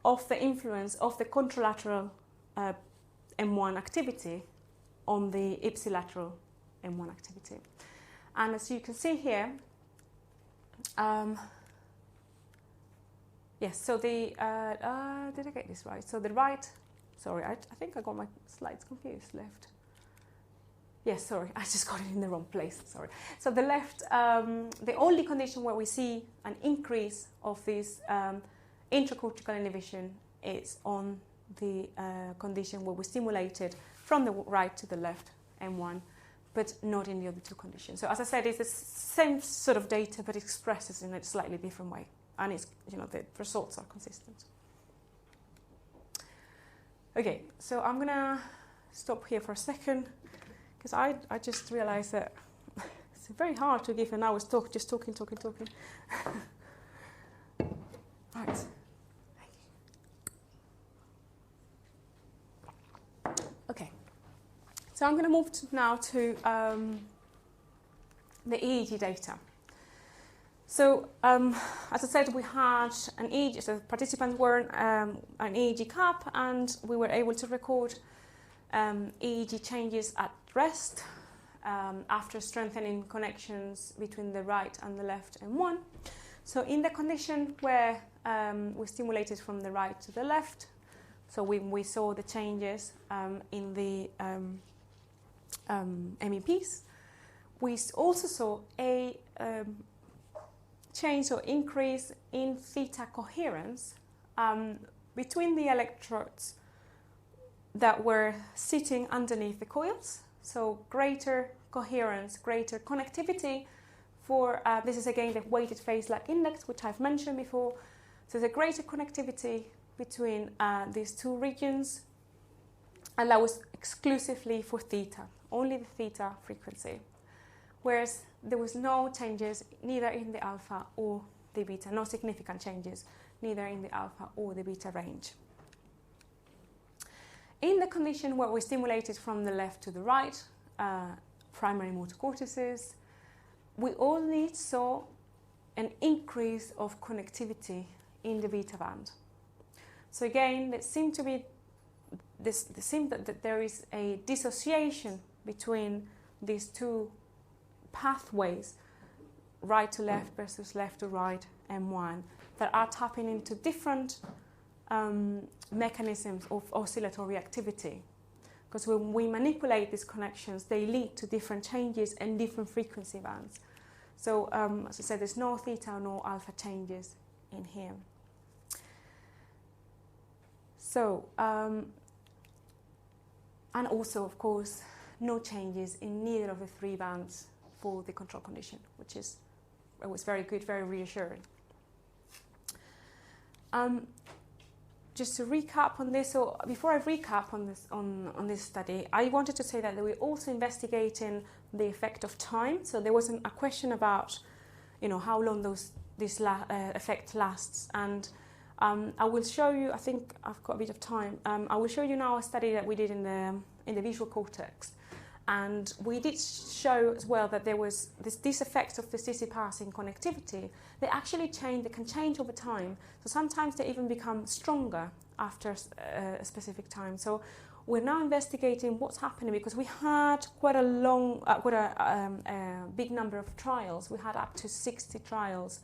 Speaker 2: of the influence of the contralateral M1 activity on the ipsilateral M1 activity. And as you can see here, yes, so the, did I get this right? So the right, sorry, I think I got my slides confused, left. Yes, sorry, I just got it in the wrong place, sorry. So the left, the only condition where we see an increase of this intracortical inhibition is on the condition where we stimulated from the right to the left M1, but not in the other two conditions. So as I said, it's the same sort of data, but expresses in a slightly different way. And it's, the results are consistent. Okay, so I'm gonna stop here for a second, because I just realized that it's very hard to give an hour's talk, just talking. Right. Okay, so I'm going to move now to the EEG data. So, as I said, we had an EEG, so participants were an EEG cap, and we were able to record EEG changes at rest after strengthening connections between the right and the left M1. So in the condition where we stimulated from the right to the left, so we saw the changes in the MEPs. We also saw a change or increase in theta coherence between the electrodes that were sitting underneath the coils. So greater coherence, greater connectivity for, this is again the weighted phase lag index, which I've mentioned before. So the greater connectivity between these two regions, and that was exclusively for theta, only the theta frequency. Whereas there was no changes neither in the alpha or the beta, no significant changes neither in the alpha or the beta range. In the condition where we stimulated from the left to the right, primary motor cortices, we only saw an increase of connectivity in the beta band. So again, it seemed to be that there is a dissociation between these two pathways, right to left versus left to right M1, that are tapping into different mechanisms of oscillatory activity. Because when we manipulate these connections, they lead to different changes and different frequency bands. So, as I said, there's no theta or no alpha changes in here. So, and also, of course, no changes in neither of the three bands for the control condition, which was very good, very reassuring. Just to recap on this, so before I recap on this study, I wanted to say that we're also investigating the effect of time. So there was a question about, how long this effect lasts, and I will show you. I think I've got a bit of time. I will show you now a study that we did in the visual cortex, and we did show as well that there was this effect of the CC passing connectivity. They actually change. They can change over time. So sometimes they even become stronger after a specific time. So we're now investigating what's happening, because we had quite a big number of trials. We had up to 60 trials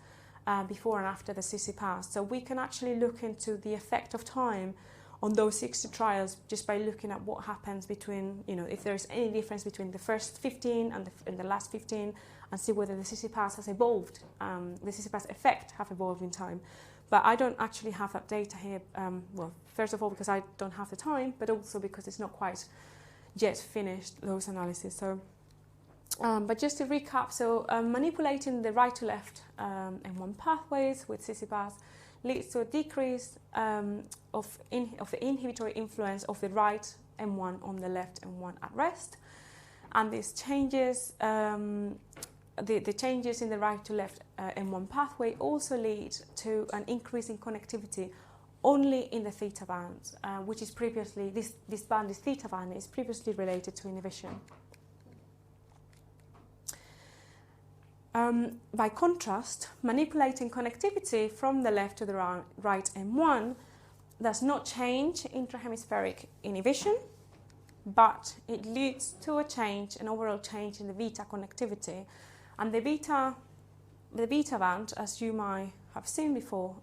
Speaker 2: before and after the CC pass. So we can actually look into the effect of time on those 60 trials just by looking at what happens between, if there's any difference between the first 15 and the last 15, and see whether the CC pass has evolved, the CC pass effect have evolved in time. But I don't actually have that data here, first of all because I don't have the time, but also because it's not quite yet finished, those analyses. So, but just to recap, so manipulating the right to left M1 pathways with CC pass leads to a decrease of the inhibitory influence of the right M1 on the left M1 at rest. And these changes, the changes in the right to left M1 pathway also lead to an increase in connectivity only in the theta band, which is previously, this band is theta band, is previously related to inhibition. By contrast, manipulating connectivity from the left to the right M1 does not change intrahemispheric inhibition, but it leads to an overall change in the beta connectivity. And the beta band, as you might have seen before,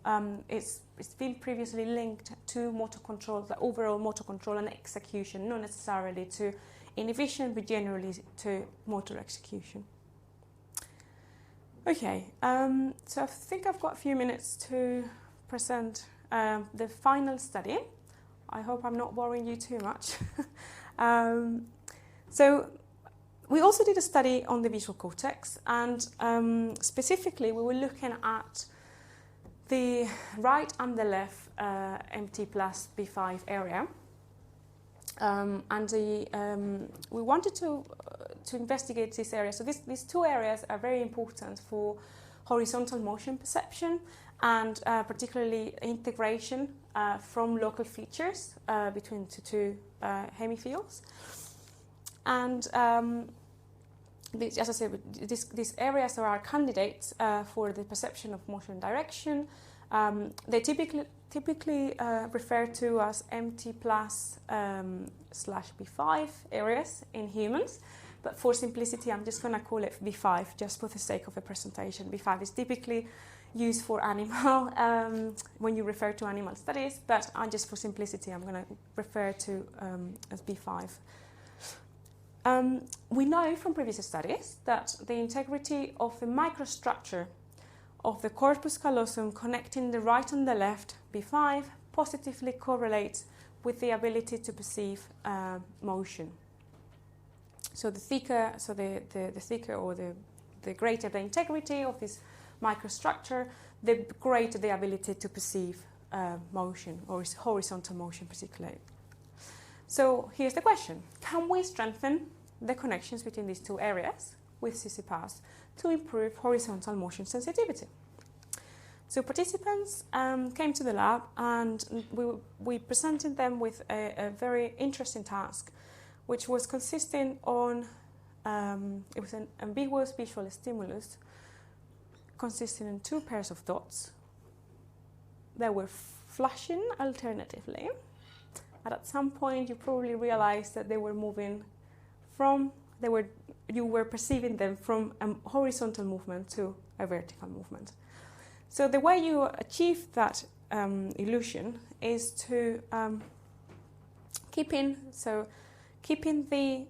Speaker 2: it's been previously linked to motor control, the overall motor control and execution, not necessarily to inhibition, but generally to motor execution. Okay, so I think I've got a few minutes to present the final study. I hope I'm not boring you too much. So we also did a study on the visual cortex, and specifically we were looking at the right and the left MT plus B5 area. And we wanted to investigate this area. So these two areas are very important for horizontal motion perception and particularly integration from local features between the two hemifields. And as I said, these areas are candidates for the perception of motion and direction. They typically referred to as MT plus /B5 areas in humans, but for simplicity I'm just going to call it B5 just for the sake of the presentation. B5 is typically used for animal when you refer to animal studies, but just for simplicity I'm going to refer to as B5. We know from previous studies that the integrity of the microstructure of the corpus callosum connecting the right and the left B5 positively correlates with the ability to perceive motion. So the thicker, the thicker or the greater the integrity of this microstructure, the greater the ability to perceive motion, or horizontal motion particularly. So here's the question: can we strengthen the connections between these two areas with CC pass to improve horizontal motion sensitivity? So participants came to the lab, and we presented them with a very interesting task, which was consisting on, it was an ambiguous visual stimulus consisting in two pairs of dots that were flashing alternatively. And at some point you probably realized that they were moving you were perceiving them from a horizontal movement to a vertical movement. So the way you achieve that illusion is to keeping the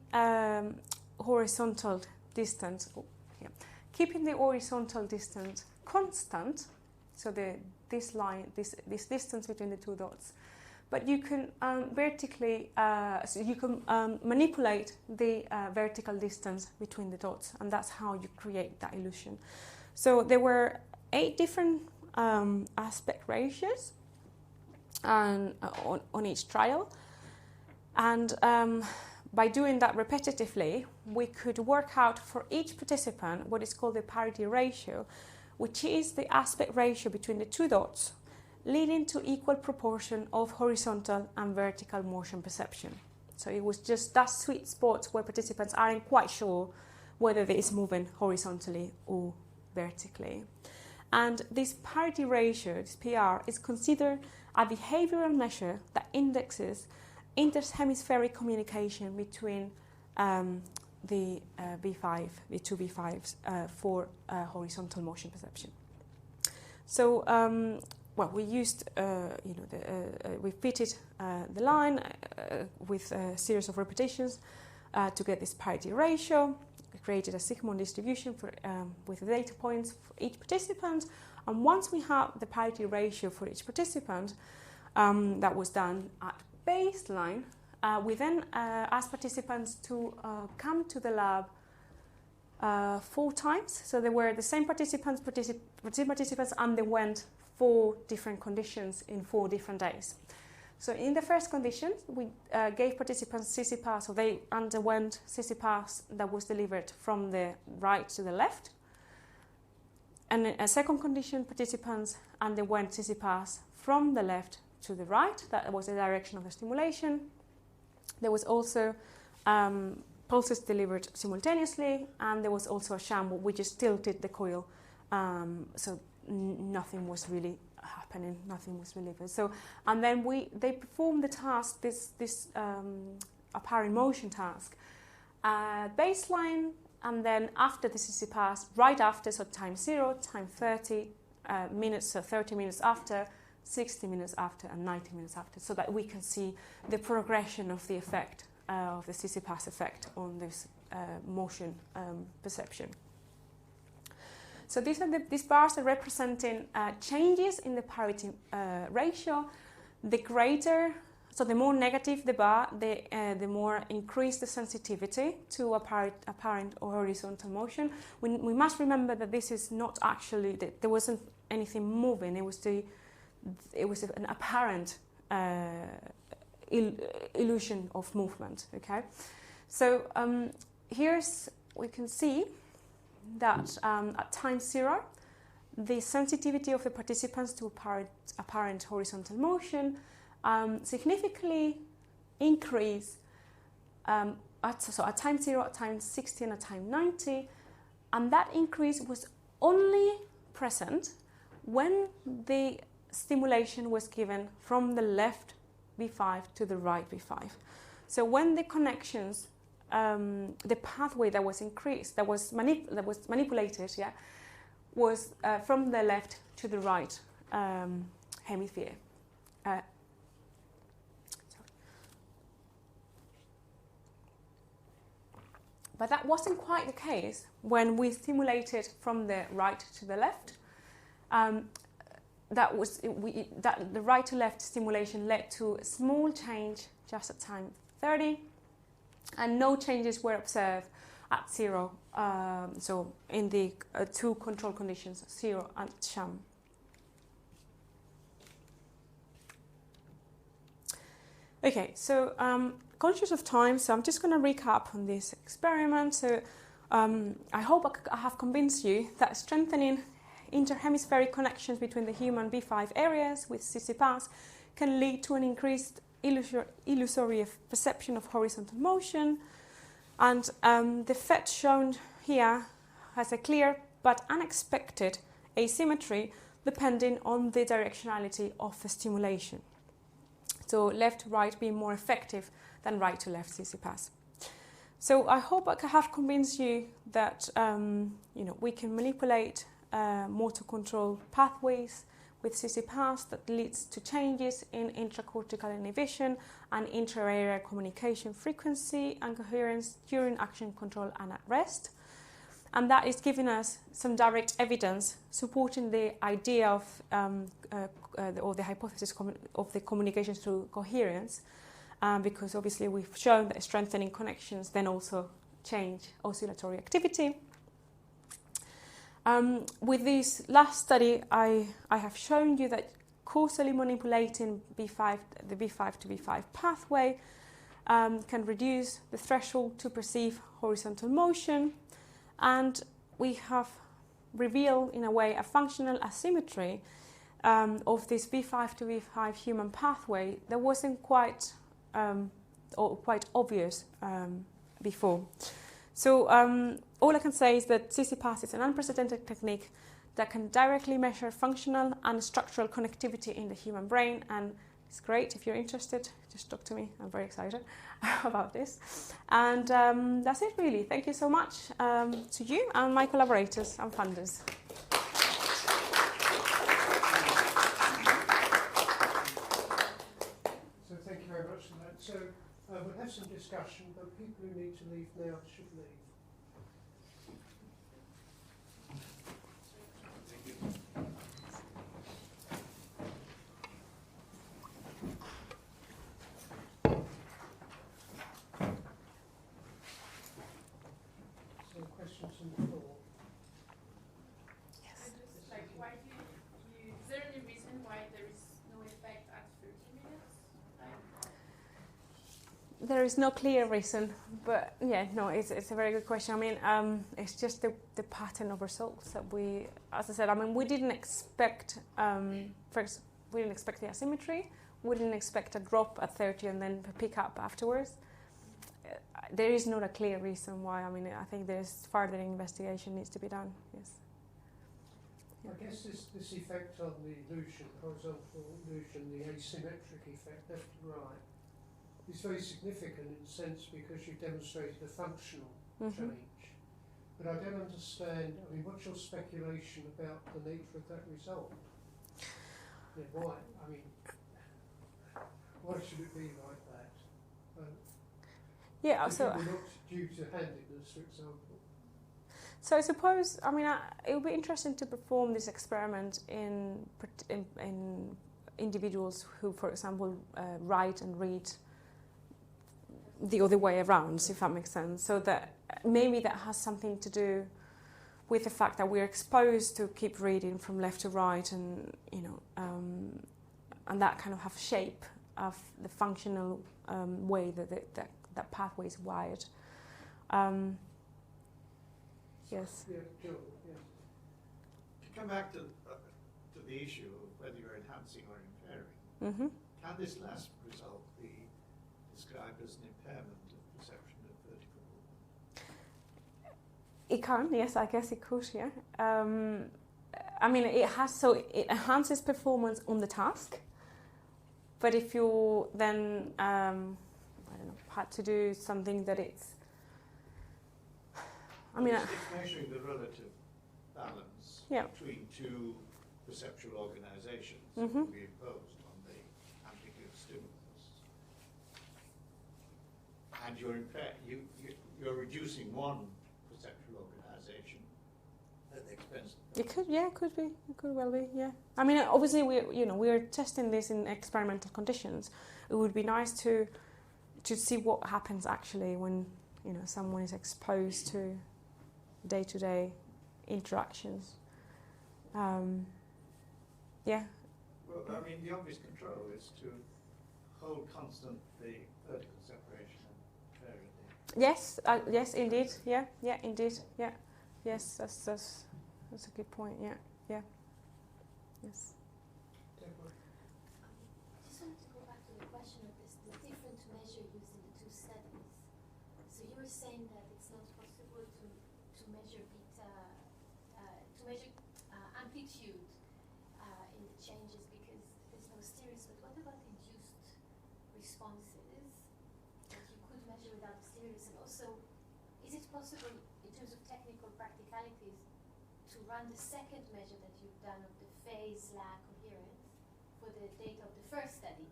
Speaker 2: horizontal distance, keeping the horizontal distance constant. So this line, this distance between the two dots, but you can manipulate the vertical distance between the dots, and that's how you create that illusion. So there were 8 different aspect ratios on each trial, and by doing that repetitively, we could work out for each participant what is called the parity ratio, which is the aspect ratio between the two dots, leading to equal proportion of horizontal and vertical motion perception. So it was just that sweet spot where participants aren't quite sure whether it is moving horizontally or vertically. And this parity ratio, this PR, is considered a behavioral measure that indexes interhemispheric communication between the two B5s for horizontal motion perception. So, we used, we fitted the line with a series of repetitions to get this parity ratio. We created a Sigmund distribution with the data points for each participant, and once we have the parity ratio for each participant, that was done at baseline. We then asked participants to come to the lab 4 times. So they were the same participants underwent 4 different conditions in 4 different days. So in the first condition, we gave participants CC-pass, so they underwent CC-pass that was delivered from the right to the left. And in a second condition, participants underwent CC-pass from the left to the right. That was the direction of the stimulation. There was also pulses delivered simultaneously, and there was also a sham where we just tilted the coil, so nothing was really happening, nothing was delivered. So, and then they performed the task, this apparent motion task, baseline, and then after the CC pass, right after, so time 0, time 30 minutes, so 30 minutes after, 60 minutes after, and 90 minutes after, so that we can see the progression of the effect of the CC pass effect on this motion perception. So these bars are representing changes in the parity ratio. The greater, so the more negative the bar, the more increased the sensitivity to apparent or horizontal motion. We must remember that this is not actually, there wasn't anything moving. It was an apparent illusion of movement. Okay, so we can see that at time 0, the sensitivity of the participants to apparent horizontal motion significantly increased at time 0, at time 60, and at time 90, and that increase was only present when the stimulation was given from the left B5 to the right B5. So when the connections, the pathway that was increased, that was manipulated, was from the left to the right hemisphere. But that wasn't quite the case when we stimulated from the right to the left. The right to left stimulation led to a small change just at time 30, and no changes were observed at 0. So in the 2 control conditions, 0 and sham. Okay, so conscious of time, so I'm just going to recap on this experiment. So I hope I have convinced you that strengthening interhemispheric connections between the human B5 areas with CC pass can lead to an increased illusory perception of horizontal motion, and the effect shown here has a clear but unexpected asymmetry depending on the directionality of the stimulation. So left to right being more effective than right to left CC pass. So I hope I have convinced you that we can manipulate motor control pathways with CC-paths that leads to changes in intracortical inhibition and intra-area communication frequency and coherence during action control and at rest. And that is giving us some direct evidence supporting the idea of or the hypothesis of the communication through coherence, because obviously we've shown that strengthening connections then also change oscillatory activity. With this last study, I have shown you that causally manipulating the B5 to B5 pathway can reduce the threshold to perceive horizontal motion, and we have revealed in a way a functional asymmetry of this B5 to B5 human pathway that wasn't quite obvious before. So all I can say is that CC-path is an unprecedented technique that can directly measure functional and structural connectivity in the human brain, and it's great. If you're interested, just talk to me. I'm very excited about this. And that's it really. Thank you so much to you and my collaborators and funders.
Speaker 1: So thank you very much for that. So we'll have some discussion, but people who need to leave now should leave. Questions on the floor?
Speaker 2: Yes.
Speaker 7: Why is there any reason why there is no effect at 30 minutes?
Speaker 2: There is no clear reason, but yeah, no, it's a very good question. I mean, it's just the pattern of results that we, as I said, I mean, we didn't expect, first, we didn't expect the asymmetry, we didn't expect a drop at 30 and then a pick up afterwards. There is not a clear reason why. I mean, I think there's further investigation needs to be done. Yes.
Speaker 1: I guess this effect on the illusion, horizontal illusion, the asymmetric effect left to right, is very significant in a sense because you've demonstrated a functional change. But I don't understand. I mean, what's your speculation about the nature of that result? Yeah, why? I mean, why should it be like that?
Speaker 2: Yeah,
Speaker 1: If
Speaker 2: so
Speaker 1: it were not due to handedness, for example.
Speaker 2: So I suppose, I mean, it would be interesting to perform this experiment in individuals who, for example, write and read the other way around, if that makes sense. So that maybe that has something to do with the fact that we're exposed to keep reading from left to right, and and that kind of have shape of the functional way that pathway is wired. Yes.
Speaker 1: Yeah, Joe, yeah.
Speaker 5: To come back to the issue of whether you're enhancing or impairing, can this last result be described as an impairment of perception of vertical movement?
Speaker 2: It can, yes, I guess it could, yeah. I mean, it enhances performance on the task, but if you then, I don't know, had to do something that it's, I mean,
Speaker 5: it's measuring the relative balance between two perceptual organizations that will be imposed on the amplitude stimulus. And you're reducing one perceptual organization at the expense of the
Speaker 2: it could, yeah, it could be, it could well be, yeah. I mean, obviously we're testing this in experimental conditions. It would be nice to see what happens actually when someone is exposed to day-to-day interactions. Yeah.
Speaker 5: Well, I mean, the obvious control is to hold constant the vertical separation and variability.
Speaker 2: Yes, yes, indeed. Yeah, indeed. Yeah, yes, that's a good point. Yeah. Yes.
Speaker 1: Deborah.
Speaker 3: I just wanted to go back to the question of the different measure used in the two studies. So you were saying that it's not possible to measure amplitude in the changes because there's no stereos. But what about induced responses that you could measure without the stereos? And also, is it possible, in terms of technical practicalities, to run the second measure that you've done of the phase lag coherence for the data of the first study?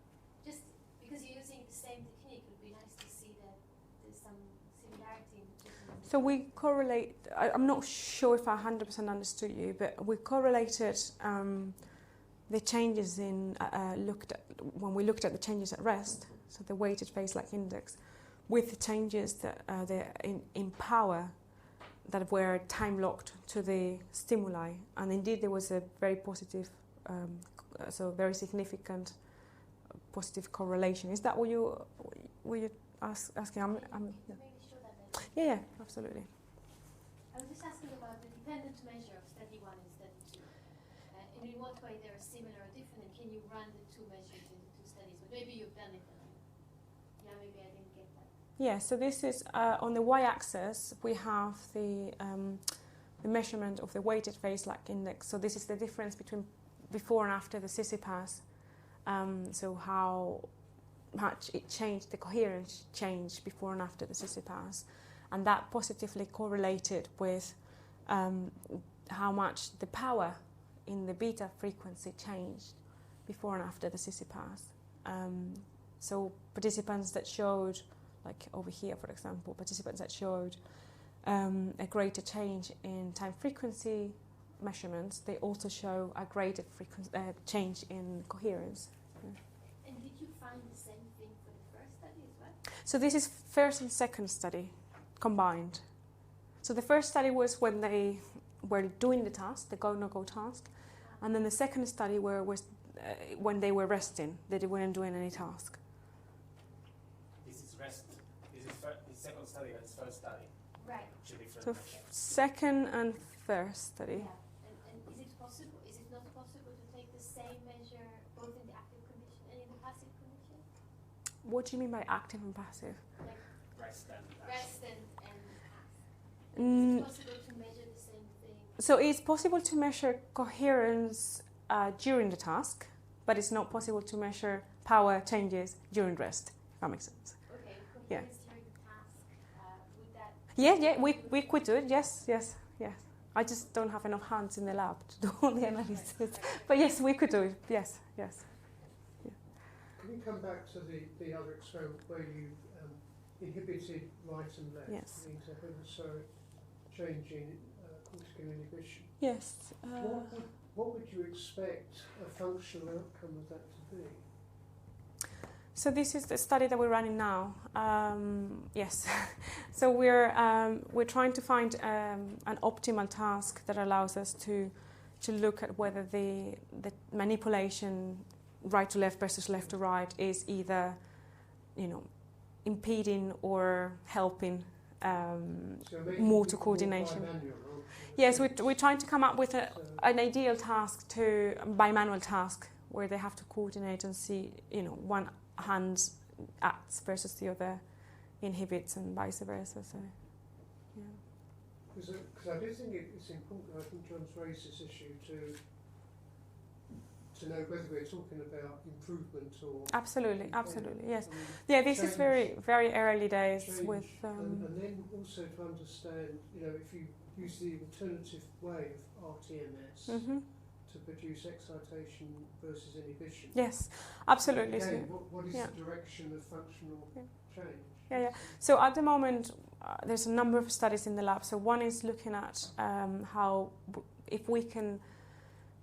Speaker 3: Just because you're using the same technique, it would be nice to see that there's some similarity in the different.
Speaker 2: So we correlate, I'm not sure if I 100% understood you, but we correlated the changes in, when we looked at the changes at rest, so the weighted phase lag index, with the changes that in power that were time locked to the stimuli, and indeed there was a very positive, so very significant positive correlation. Is that what you were asking?
Speaker 3: Can you maybe show that?
Speaker 2: Yeah, absolutely.
Speaker 3: I was just asking about the dependent measure of study 1 and study 2. And in what way they are similar or different, and can you run the two measures in the two studies? But maybe you've done it. Yeah, maybe I didn't get that.
Speaker 2: Yeah, so this is on the y-axis we have the measurement of the weighted phase lag index. So this is the difference between before and after the Sisyphus. So how much it changed, the coherence changed before and after the Sisyphus, and that positively correlated with how much the power in the beta frequency changed before and after the Sisyphus. So participants that showed, like over here for example, participants that showed a greater change in time frequency measurements, they also show a greater change in coherence.
Speaker 3: And did you find the same thing for the first study as well?
Speaker 2: So this is first and second study combined. So the first study was when they were doing the task, the go-no-go task, and then the second study was when they were resting, they weren't doing any task.
Speaker 6: This is rest. This is the second study and first study.
Speaker 3: Right.
Speaker 6: Two different
Speaker 2: So
Speaker 6: measures.
Speaker 2: second and first study.
Speaker 3: Yeah. And is it possible? Is it not possible to take the same measure both in the active condition and in the passive condition?
Speaker 2: What do you mean by active and passive?
Speaker 3: Like
Speaker 6: Rest and
Speaker 3: rest and task.
Speaker 2: Mm,
Speaker 3: Is it possible to measure the same thing?
Speaker 2: so it's possible to measure coherence during the task, but it's not possible to measure power changes during rest, if that makes sense.
Speaker 3: Okay,
Speaker 2: Yeah.
Speaker 3: coherence during the task, would that...
Speaker 2: Yeah, we could do it, yes. I just don't have enough hands in the lab to do all the analysis. But yes, we could do it, yes.
Speaker 1: Can we come back to the other experiment where you inhibited right and left?
Speaker 2: Yes.
Speaker 1: So changing cortical inhibition.
Speaker 2: Yes.
Speaker 1: What would you expect a functional outcome of that to be?
Speaker 2: So this is the study that we're running now. Yes. So we're trying to find an optimal task that allows us to look at whether the manipulation right to left versus left to right is either, impeding or helping motor coordination. Yes, we're trying to come up with an ideal task by manual task where they have to coordinate and see, one hand acts versus the other inhibits and vice versa. So, yeah.
Speaker 1: Because I do think it's important. I think John's raised this issue to know whether we're talking about improvement or
Speaker 2: absolutely, yes.
Speaker 1: I mean,
Speaker 2: Yeah, this is
Speaker 1: change,
Speaker 2: very early days
Speaker 1: change,
Speaker 2: with.
Speaker 1: and then also to understand, if you use the alternative way of RTMS
Speaker 2: Mhm.
Speaker 1: to produce excitation versus inhibition.
Speaker 2: Yes, absolutely.
Speaker 1: Again,
Speaker 2: So-
Speaker 1: what is
Speaker 2: yeah.
Speaker 1: the direction of functional change?
Speaker 2: Yeah. So at the moment, there's a number of studies in the lab. So one is looking at how if we can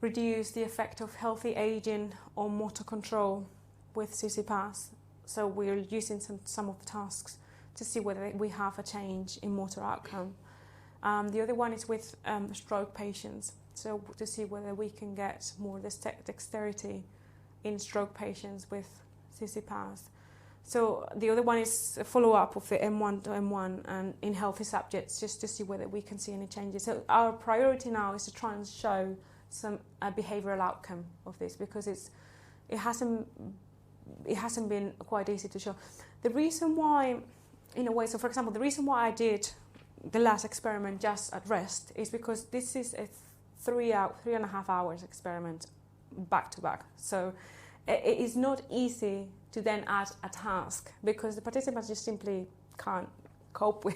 Speaker 2: reduce the effect of healthy aging on motor control with Sisyphus. So we're using some of the tasks to see whether we have a change in motor outcome. The other one is with stroke patients. So to see whether we can get more dexterity in stroke patients with Sisyphus. So the other one is a follow-up of the M1 to M1 and in healthy subjects, just to see whether we can see any changes. So our priority now is to try and show some behavioural outcome of this, because it hasn't been quite easy to show. The reason why, in a way, so for example, the reason why I did the last experiment just at rest is because this is a 3.5 hours experiment back to back. So it is not easy to then add a task because the participants just simply can't cope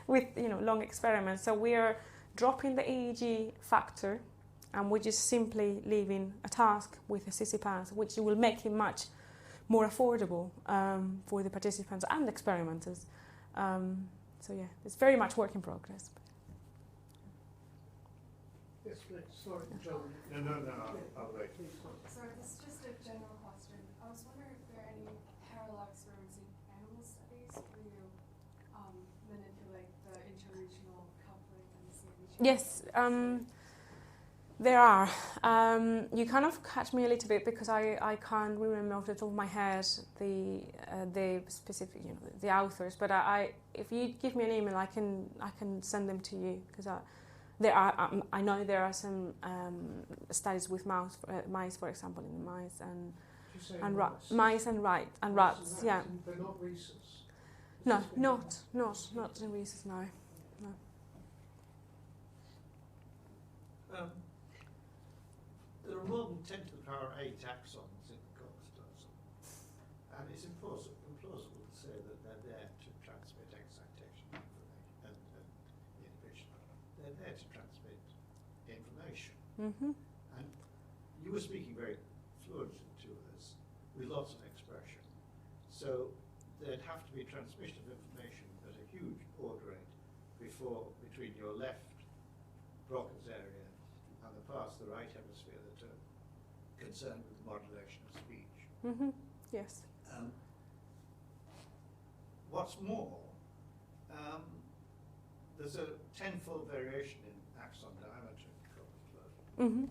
Speaker 2: with long experiments. So we are dropping the EEG factor, and we're just simply leaving a task with a CC-pass, which will make it much more affordable for the participants and the experimenters. So yeah, it's very much work in progress.
Speaker 1: Yes, please. Sorry, John.
Speaker 5: No, I'll wait.
Speaker 8: Sorry, this is just a general question. I was wondering if there are any parallel experiments in animal studies where you manipulate the interregional coupling and see each other?
Speaker 2: Yes, there are. You kind of catch me a little bit because I can't remember off the top of my head the specific, the authors. But if you give me an email, I can send them to you because I know there are some studies with mice, for example, in the mice and mice and rats. Yeah.
Speaker 1: They're not rhesus.
Speaker 2: No, not in rhesus. No.
Speaker 5: There are more than 10 to the power 8 axons in the corpuscle, and it's implausible to say that they're there to transmit excitation and inhibition. They're there to transmit information.
Speaker 2: Mm-hmm.
Speaker 5: And you were speaking very fluently to us, with lots of expression. So there'd have to be transmission of information at a huge order rate between your left Broca's area and the parts of the right hemisphere that are concerned with the modulation of speech.
Speaker 2: Mm-hmm. Yes.
Speaker 5: What's more, there's a 10-fold variation in axon diameter in corpus callosum,
Speaker 2: Mm-hmm.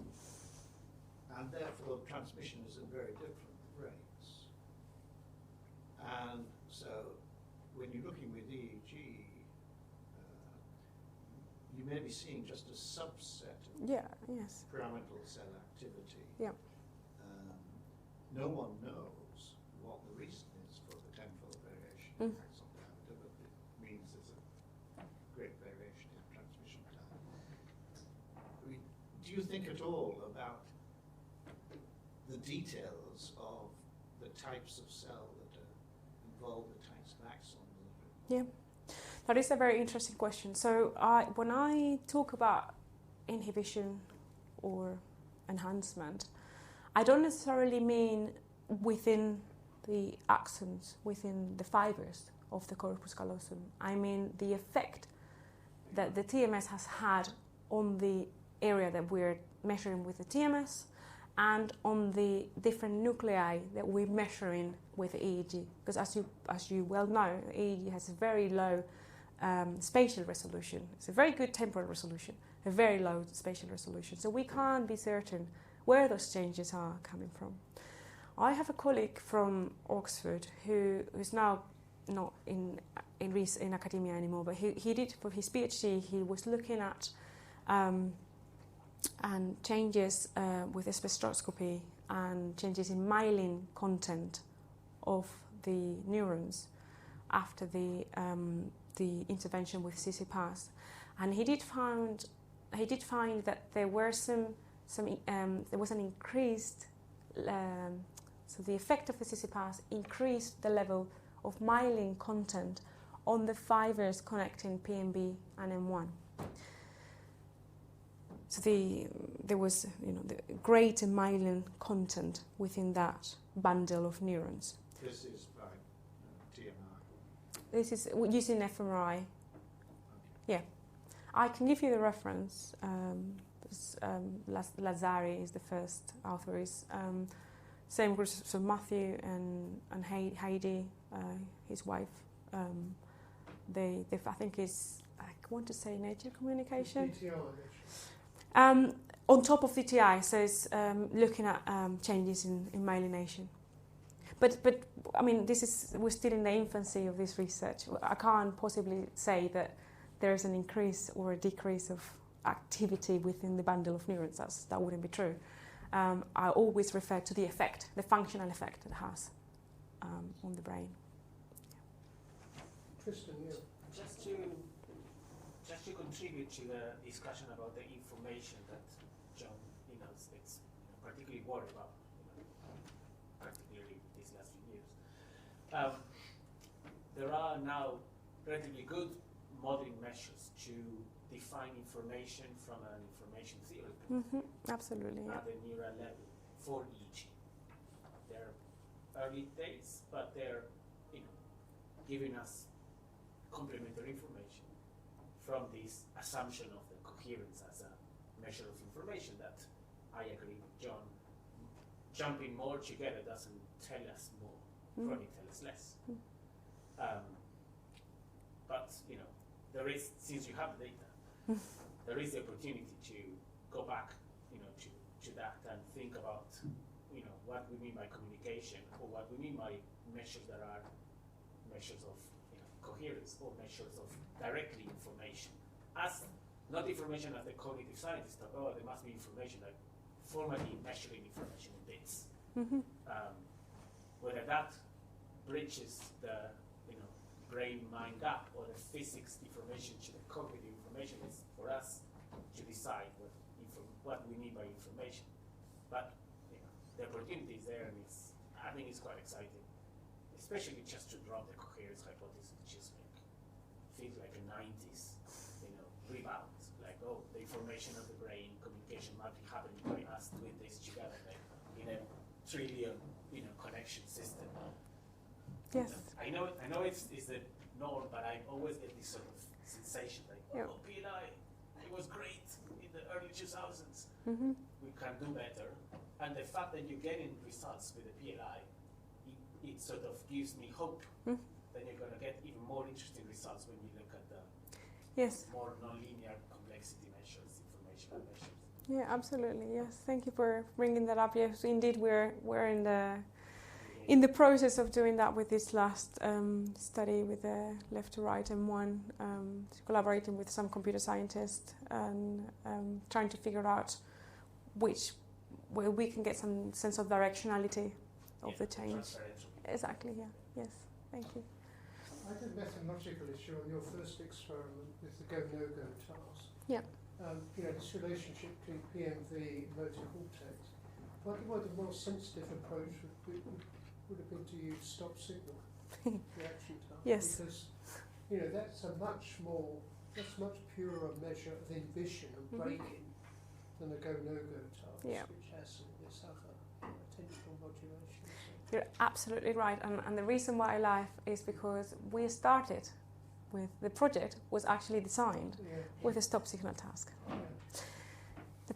Speaker 5: and therefore transmission is at very different rates. And so, when you're looking with EEG, you may be seeing just a subset of pyramidal cell activity.
Speaker 2: Yeah.
Speaker 5: No one knows what the reason is for the 10-fold variation in axon diameter, but it means there's a great variation in transmission time. Do you think at all about the details of the types of cell that are involved, the types of axons that are involved?
Speaker 2: Yeah. That is a very interesting question. So when I talk about inhibition or enhancement, I don't necessarily mean within the axons, within the fibers of the corpus callosum. I mean the effect that the TMS has had on the area that we're measuring with the TMS and on the different nuclei that we're measuring with the EEG. Because as you well know, EEG has a very low spatial resolution. It's a very good temporal resolution, a very low spatial resolution. So we can't be certain where those changes are coming from. I have a colleague from Oxford who is now not in academia anymore, but he did for his PhD. He was looking at and changes with the spectroscopy and changes in myelin content of the neurons after the intervention with CC-pass, and he did find that there was an increased. So the effect of the CC-pass increased the level of myelin content on the fibers connecting PMB and M1. So there was the greater myelin content within that bundle of neurons.
Speaker 5: This is by TMI.
Speaker 2: This is using fMRI. Yeah, I can give you the reference. Lazzari is the first author. Same group, so Matthew and Heidi, his wife. They I think is, I want to say, Nature Communication. On top of DTI, so it's looking at changes in myelination. But I mean, we're still in the infancy of this research. I can't possibly say that there is an increase or a decrease of activity within the bundle of neurons. That wouldn't be true. I always refer to the effect, the functional effect it has on the brain.
Speaker 1: Tristan, yeah.
Speaker 6: Just to contribute to the discussion about the information that John is particularly worried about, particularly these last few years. There are now relatively good modeling measures to define information from an information theory
Speaker 2: Absolutely.
Speaker 6: at the neural level for EEG. They're early days, but they're giving us complementary information from this assumption of the coherence as a measure of information that I agree with John. Jumping more together doesn't tell us more, probably tell us less. But there is, since you have the data, there is the opportunity to go back, to that and think about, what we mean by communication, or what we mean by measures that are measures of coherence, or measures of directly information. As not information as the cognitive scientists talk about, there must be information like formally measuring information in bits. Whether that bridges the brain-mind gap, or the physics information to the cognitive information, is for us to decide what we mean by information. But the opportunity is there, and I think it's quite exciting, especially just to drop the coherence hypothesis, which is feels like a 90s rebound, like, oh, the information of the brain, communication might be happening by us doing this together, in a trillion connection system.
Speaker 2: Yes.
Speaker 6: I know it's the norm, but I always get this sort of sensation like, oh, PLI, it was great in the early 2000s. We can do better. And the fact that you're getting results with the PLI, it sort of gives me hope that you're going to get even more interesting results when you look at the more nonlinear complexity measures, informational measures.
Speaker 2: Yeah, absolutely. Yes, thank you for bringing that up. Yes, indeed, we're in the process of doing that with this last study with the left to right M1, collaborating with some computer scientists and trying to figure out where we can get some sense of directionality of the change. Exactly. Yeah. Yes. Thank you.
Speaker 1: I had a methodological issue on your first experiment with the go-no-go task.
Speaker 2: Yeah.
Speaker 1: This relationship between PMV and motor cortex. What a more sensitive approach would have been to use stop signal reaction time.
Speaker 2: Yes.
Speaker 1: Because that's a much purer measure of inhibition and braking than a go-no-go task, which has this other attentional modulation. So.
Speaker 2: You're absolutely right, and the reason why I laugh is because we started with the project was actually designed with a stop signal task.
Speaker 1: Yeah.
Speaker 2: The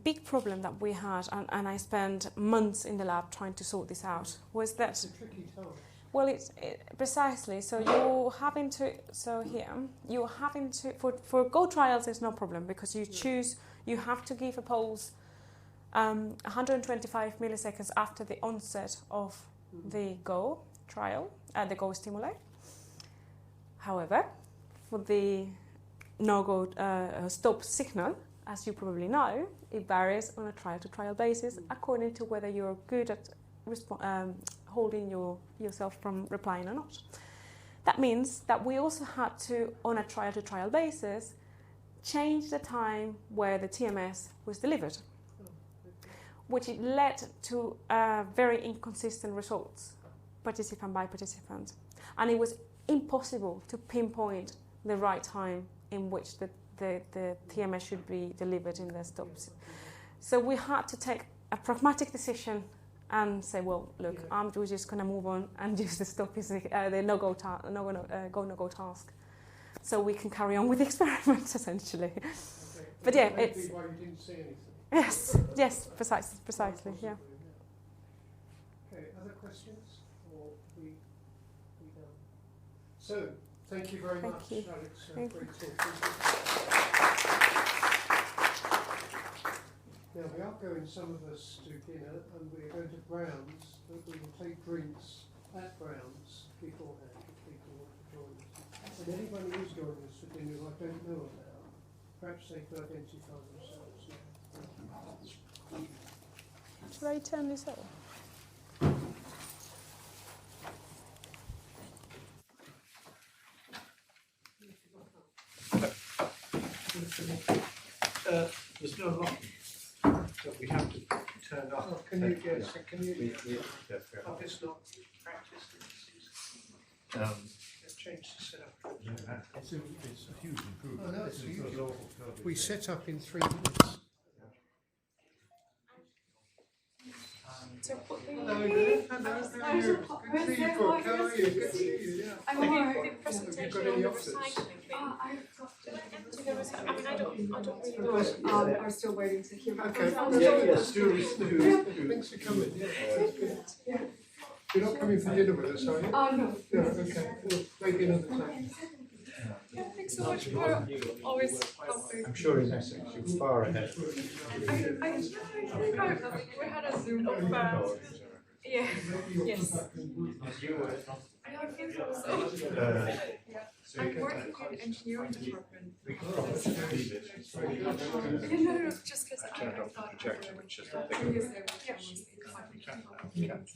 Speaker 2: big problem that we had, and I spent months in the lab trying to sort this out, was that...
Speaker 1: It's a tricky task.
Speaker 2: Well, precisely. So you're having to... For Go trials, there's no problem, because you have to give a pulse 125 milliseconds after the onset of the Go trial, the Go stimuli. However, for the no-go stop signal, as you probably know, it varies on a trial-to-trial basis according to whether you're good at holding yourself from replying or not. That means that we also had to, on a trial-to-trial basis, change the time where the TMS was delivered, which led to very inconsistent results, participant by participant. And it was impossible to pinpoint the right time in which the TMS should be delivered in the stops. So we had to take a pragmatic decision and say, well, look, we're just going to move on and use the stop, the no-go task, so we can carry on with the experiments, essentially.
Speaker 1: Okay.
Speaker 2: But yeah,
Speaker 1: that
Speaker 2: it's...
Speaker 1: why you didn't see anything.
Speaker 2: Yes, precisely,
Speaker 1: Possibly,
Speaker 2: yeah.
Speaker 1: Okay, other questions? Or we done? So, thank you very
Speaker 2: Thank
Speaker 1: much,
Speaker 2: you.
Speaker 1: Alex.
Speaker 2: Thank
Speaker 1: Great talk. Now, we are going, some of us, to dinner, and we're going to Brown's, but we will take drinks at Brown's beforehand if people want to join us. And anyone who's joining us for dinner who I don't know about, perhaps they could identify themselves now.
Speaker 2: Should I turn this over?
Speaker 5: There's no lock that we have to turn off.
Speaker 1: Oh, can you, yes, can you,
Speaker 5: Yeah,
Speaker 1: I've just not practiced it. changed the setup.
Speaker 9: It's a huge improvement.
Speaker 1: Oh, no, it's
Speaker 9: This is
Speaker 1: huge.
Speaker 9: a local COVID
Speaker 1: We
Speaker 9: case.
Speaker 1: set up in 3 minutes.
Speaker 8: So put the
Speaker 1: Hello, good to see you, Brooke. How are you? Good to see you, yeah.
Speaker 8: I'm
Speaker 1: Have
Speaker 8: alright.
Speaker 1: you got any offers?
Speaker 8: I've got I'm still waiting to hear back.
Speaker 1: Okay, let's do it. Thanks for coming. Yeah, that's good.
Speaker 8: Yeah.
Speaker 1: You're not coming for dinner with us, are you?
Speaker 8: No.
Speaker 1: No, okay. Well, maybe another time.
Speaker 8: Yeah, thanks so much for always helping.
Speaker 9: I'm sure in Essex you're far ahead.
Speaker 8: I we had a Zoom of yeah. Yes. I don't think so. I'm working in engineering department. No, just because I thought
Speaker 9: projection, which is the
Speaker 8: previously and then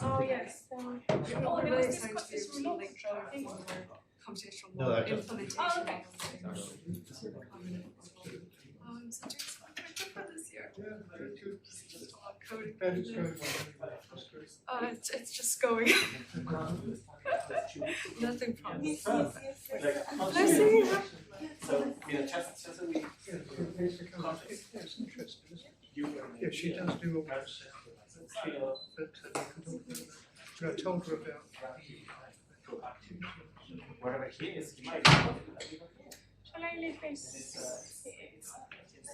Speaker 2: Oh yes.
Speaker 8: I'm really excited to be like computational
Speaker 9: No, that doesn't.
Speaker 8: implementation. So doing something quite different this year.
Speaker 1: Yeah, very good.
Speaker 8: Just a lot of coding.
Speaker 1: And it's going well. That's good.
Speaker 8: It's just going. Nothing promised. Nice seeing you.
Speaker 6: So, just we
Speaker 1: Yeah, thanks for coming. Yeah, it's interesting, isn't it? Yeah, she does do all that stuff. But I told her about.
Speaker 6: whatever he is, he might.
Speaker 2: Shall I leave this?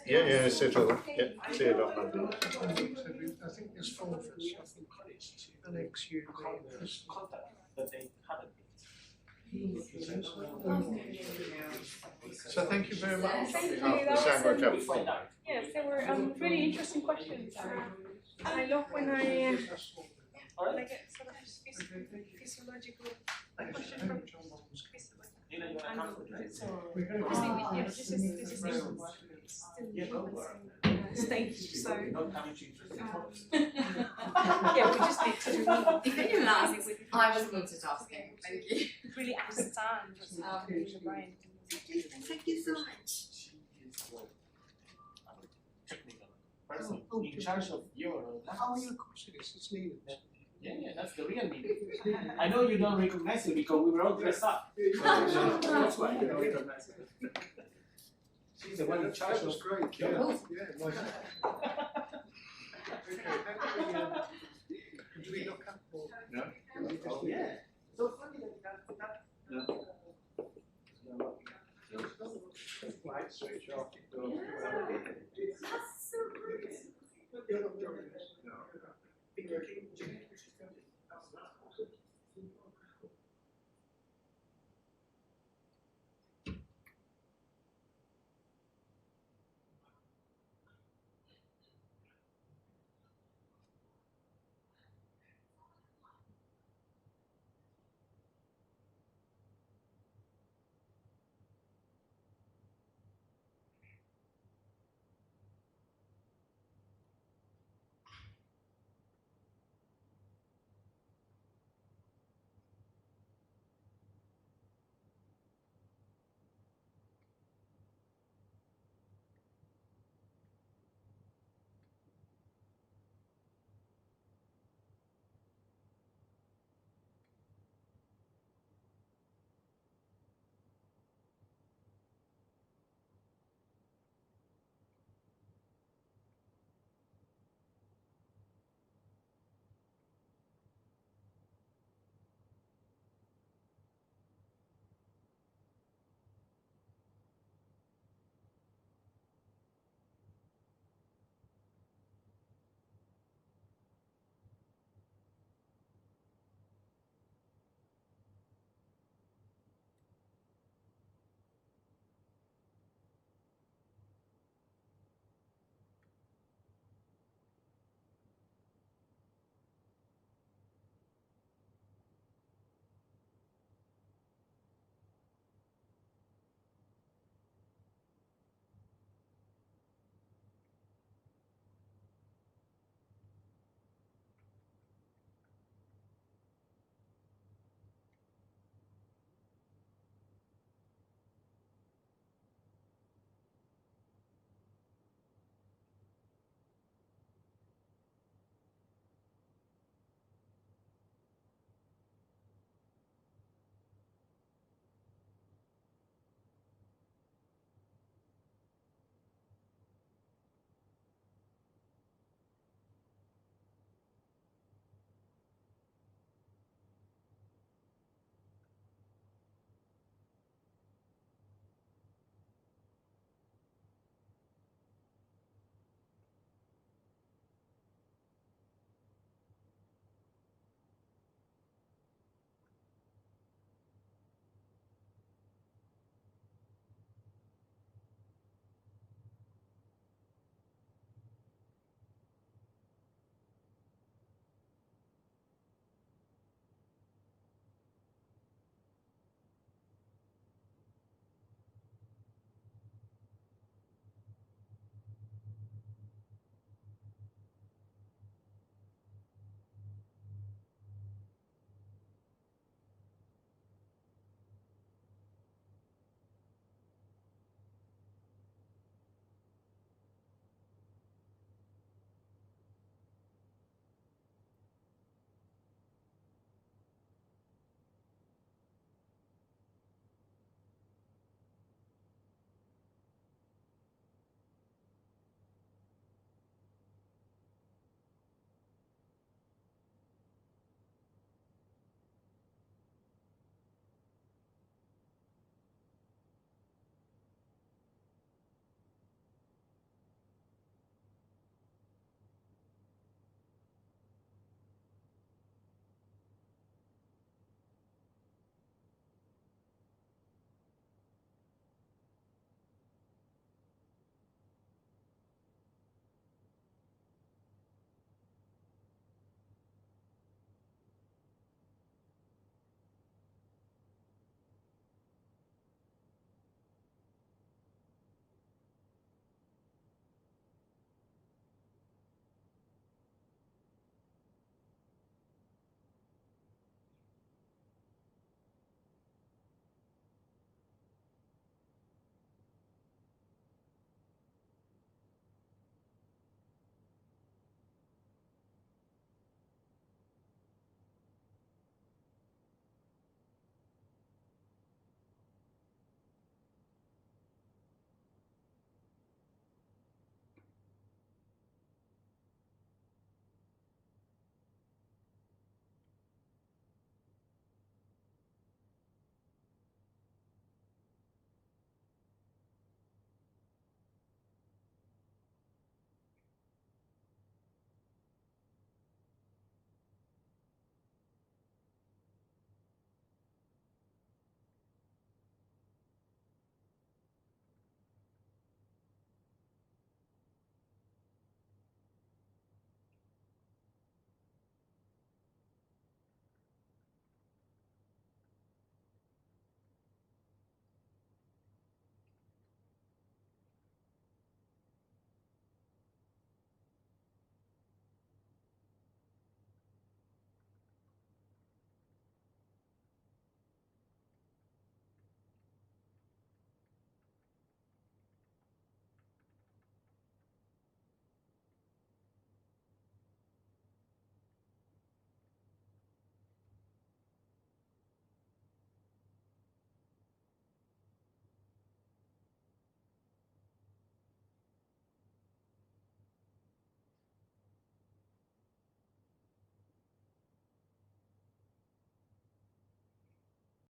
Speaker 9: Yeah, settle. Yeah, see it on Monday.
Speaker 1: I think there's 4 of us. Alex, you, me, and Chris.
Speaker 6: But they haven't.
Speaker 1: So thank you very much.
Speaker 2: Thank you.
Speaker 9: Oh,
Speaker 2: That
Speaker 9: Sam
Speaker 2: was,
Speaker 9: worked out.
Speaker 2: yes, they were really interesting questions. I love when I like a sort of physiological question from
Speaker 6: You know, you're
Speaker 2: and
Speaker 6: uncomfortable.
Speaker 2: this is still stage, so
Speaker 6: Not coming to interesting topics.
Speaker 2: yeah, we just need to
Speaker 10: I wasn't wanted to ask him. Thank you.
Speaker 2: really understand what's happening in the brain.
Speaker 10: Thank you so much.
Speaker 6: Technical person in charge of your labs.
Speaker 1: Oh, yeah, of course it is. It's needed.
Speaker 6: Yeah, that's the real meaning. I know you don't recognize it because we were all dressed up. That's why you don't recognize it. She's the one in charge
Speaker 1: That was
Speaker 6: of.
Speaker 1: great. Yeah, yeah, nice. Okay, do we look up or?
Speaker 9: No.
Speaker 6: Oh, yeah. So funny that.
Speaker 9: No.
Speaker 1: Light switch off.
Speaker 10: That's so great.